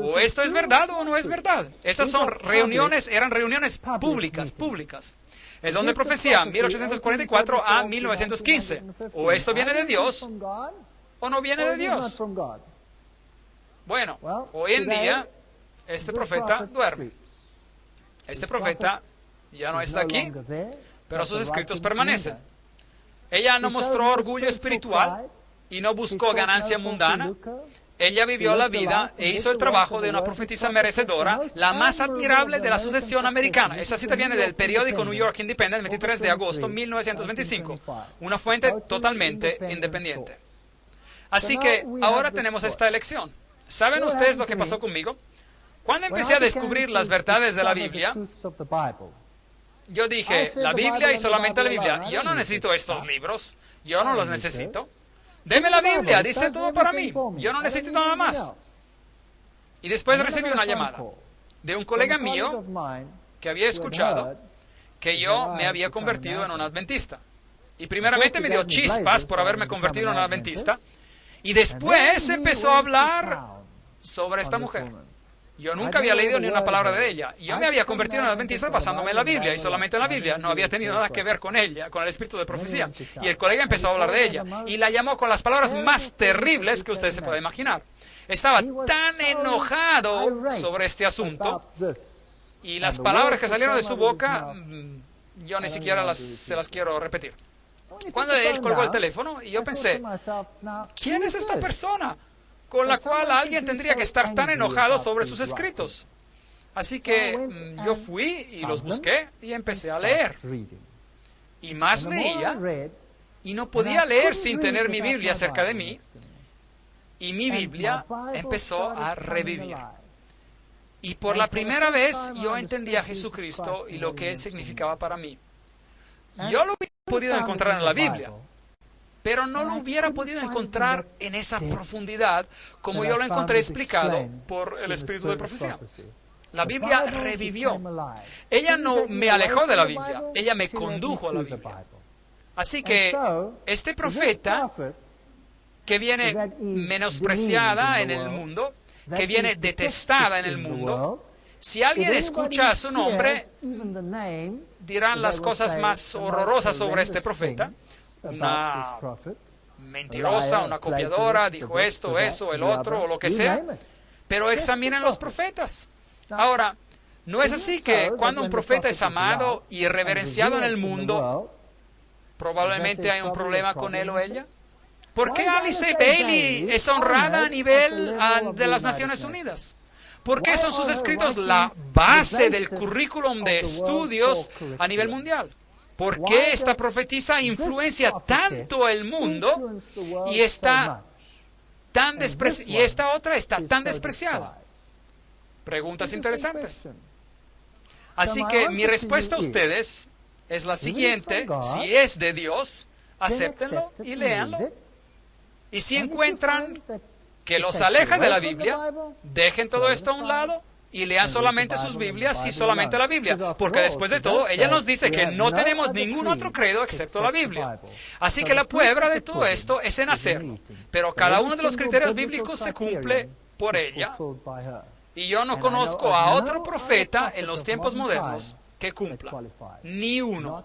O esto es verdad o no es verdad. Esas eran reuniones públicas. El don de profecía, 1844 a 1915. O esto viene de Dios, o no viene de Dios. Bueno, hoy en día, este profeta duerme. Este profeta ya no está aquí, pero sus escritos permanecen. Ella no mostró orgullo espiritual y no buscó ganancia mundana. Ella vivió la vida e hizo el trabajo de una profetisa merecedora, la más admirable de la sucesión americana. Esta cita viene del periódico New York Independent, 23 de agosto de 1925, una fuente totalmente independiente. Así que ahora tenemos esta elección. ¿Saben ustedes lo que pasó conmigo? Cuando empecé a descubrir las verdades de la Biblia, Yo dije, la Biblia y solamente la Biblia. Yo no necesito estos libros. Yo no los necesito. Deme la Biblia, dice todo para mí. Yo no necesito nada más. Y después recibí una llamada de un colega mío que había escuchado que yo me había convertido en un adventista. Y primeramente me dio chispas por haberme convertido en un adventista. Y después empezó a hablar sobre esta mujer. Yo nunca había leído ni una palabra de ella. Yo me había convertido en adventista basándome en la Biblia y solamente en la Biblia. No había tenido nada que ver con ella, con el espíritu de profecía. Y el colega empezó a hablar de ella y la llamó con las palabras más terribles que usted se puede imaginar. Estaba tan enojado sobre este asunto y las palabras que salieron de su boca, yo ni siquiera se las quiero repetir. Cuando él colgó el teléfono, y yo pensé, ¿quién es esta persona con la cual alguien tendría que estar tan enojado sobre sus escritos? Así que yo fui y los busqué y empecé a leer. Y más leía, y no podía leer sin tener mi Biblia cerca de mí, y mi Biblia empezó a revivir. Y por la primera vez yo entendí a Jesucristo y lo que Él significaba para mí. Yo lo hubiera podido encontrar en la Biblia, pero no lo hubiera podido encontrar en esa profundidad como yo lo encontré explicado por el espíritu de profecía. La Biblia revivió. Ella no me alejó de la Biblia, ella me condujo a la Biblia. Así que este profeta, que viene menospreciada en el mundo, que viene detestada en el mundo, si alguien escucha su nombre, dirán las cosas más horrorosas sobre este profeta. Una mentirosa, una copiadora, dijo esto, eso, el otro, o lo que sea. Pero examinen los profetas. Ahora, ¿no es así que cuando un profeta es amado y reverenciado en el mundo, probablemente hay un problema con él o ella? ¿Por qué Alice Bailey es honrada a nivel de las Naciones Unidas? ¿Por qué son sus escritos la base del currículum de estudios a nivel mundial? ¿Por qué esta profetisa influencia tanto el mundo y esta otra está tan despreciada? Preguntas interesantes. Así que mi respuesta a ustedes es la siguiente: si es de Dios, acéptenlo y léanlo. Y si encuentran que los aleja de la Biblia, dejen todo esto a un lado y lean solamente sus Biblias y solamente la Biblia, porque después de todo, ella nos dice que no tenemos ningún otro credo excepto la Biblia. Así que la prueba de todo esto es en hacerlo, pero cada uno de los criterios bíblicos se cumple por ella, y yo no conozco a otro profeta en los tiempos modernos que cumpla, ni uno.